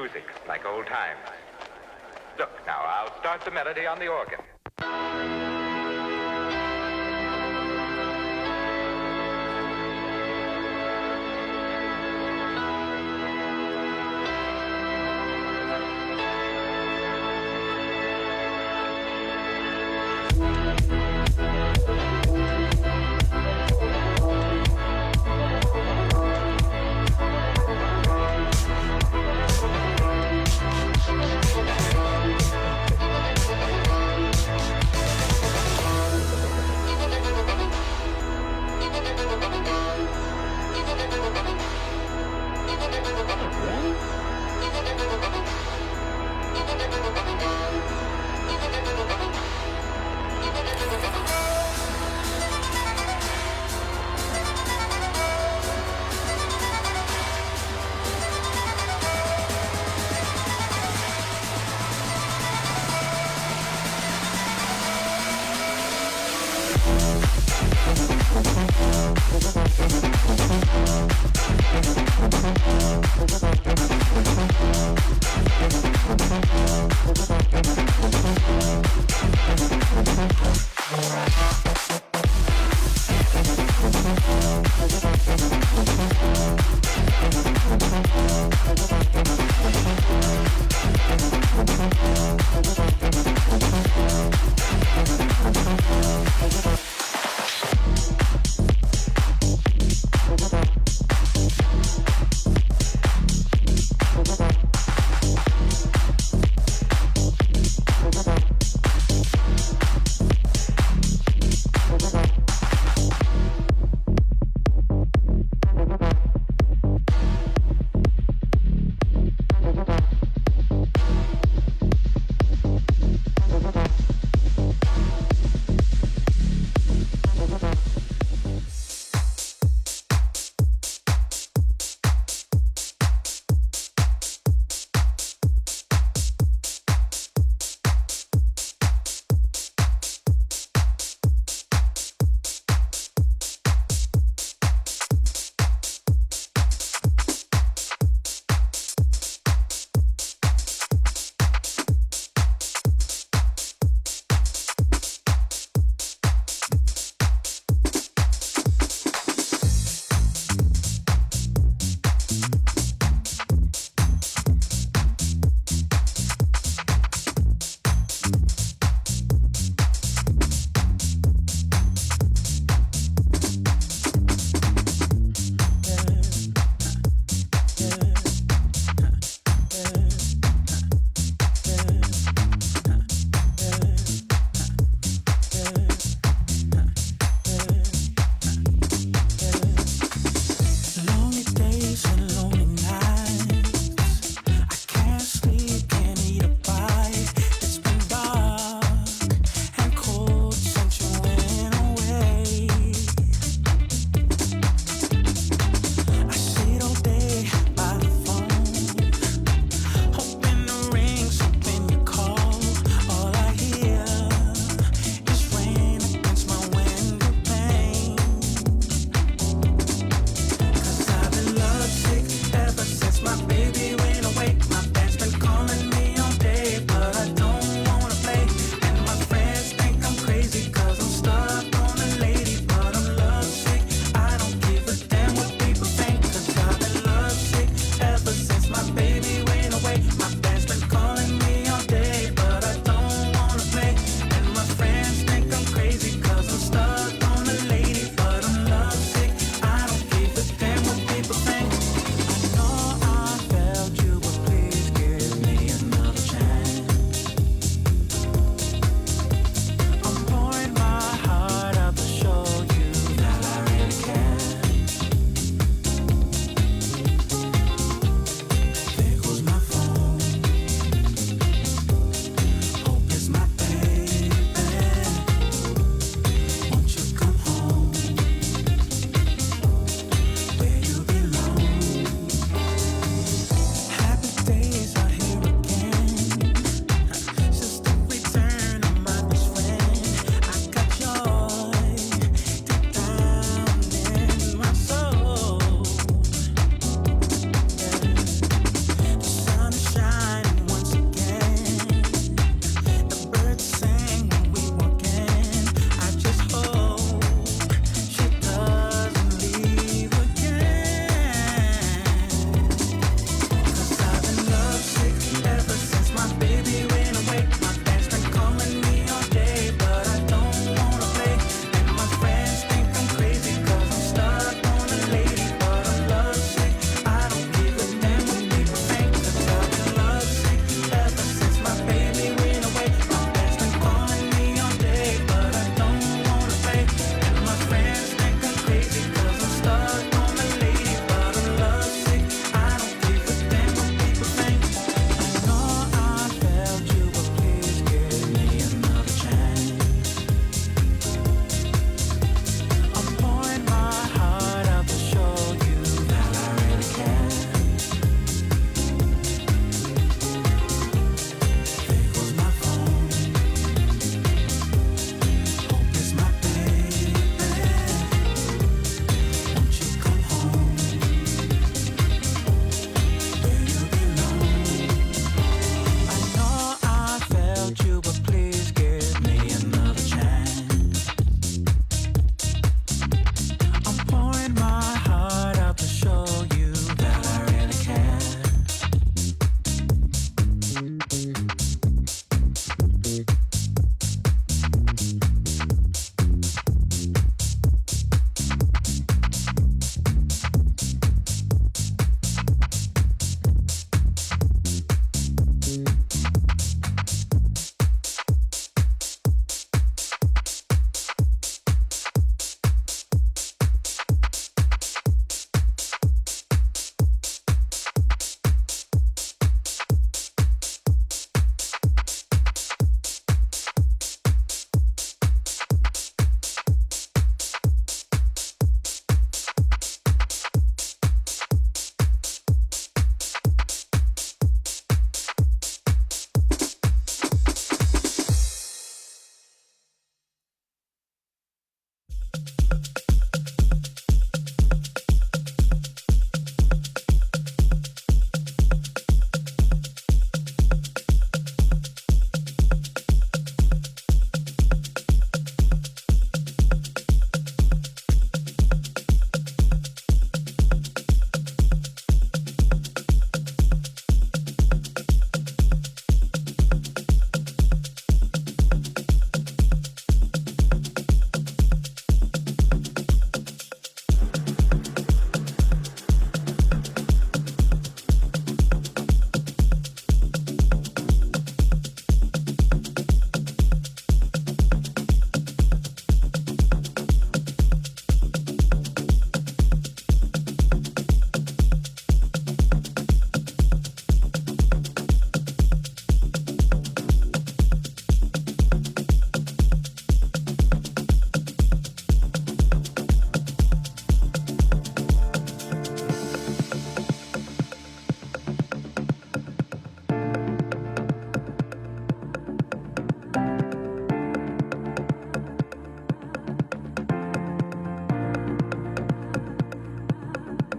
music like old times. Look, now I'll start the melody on the organ.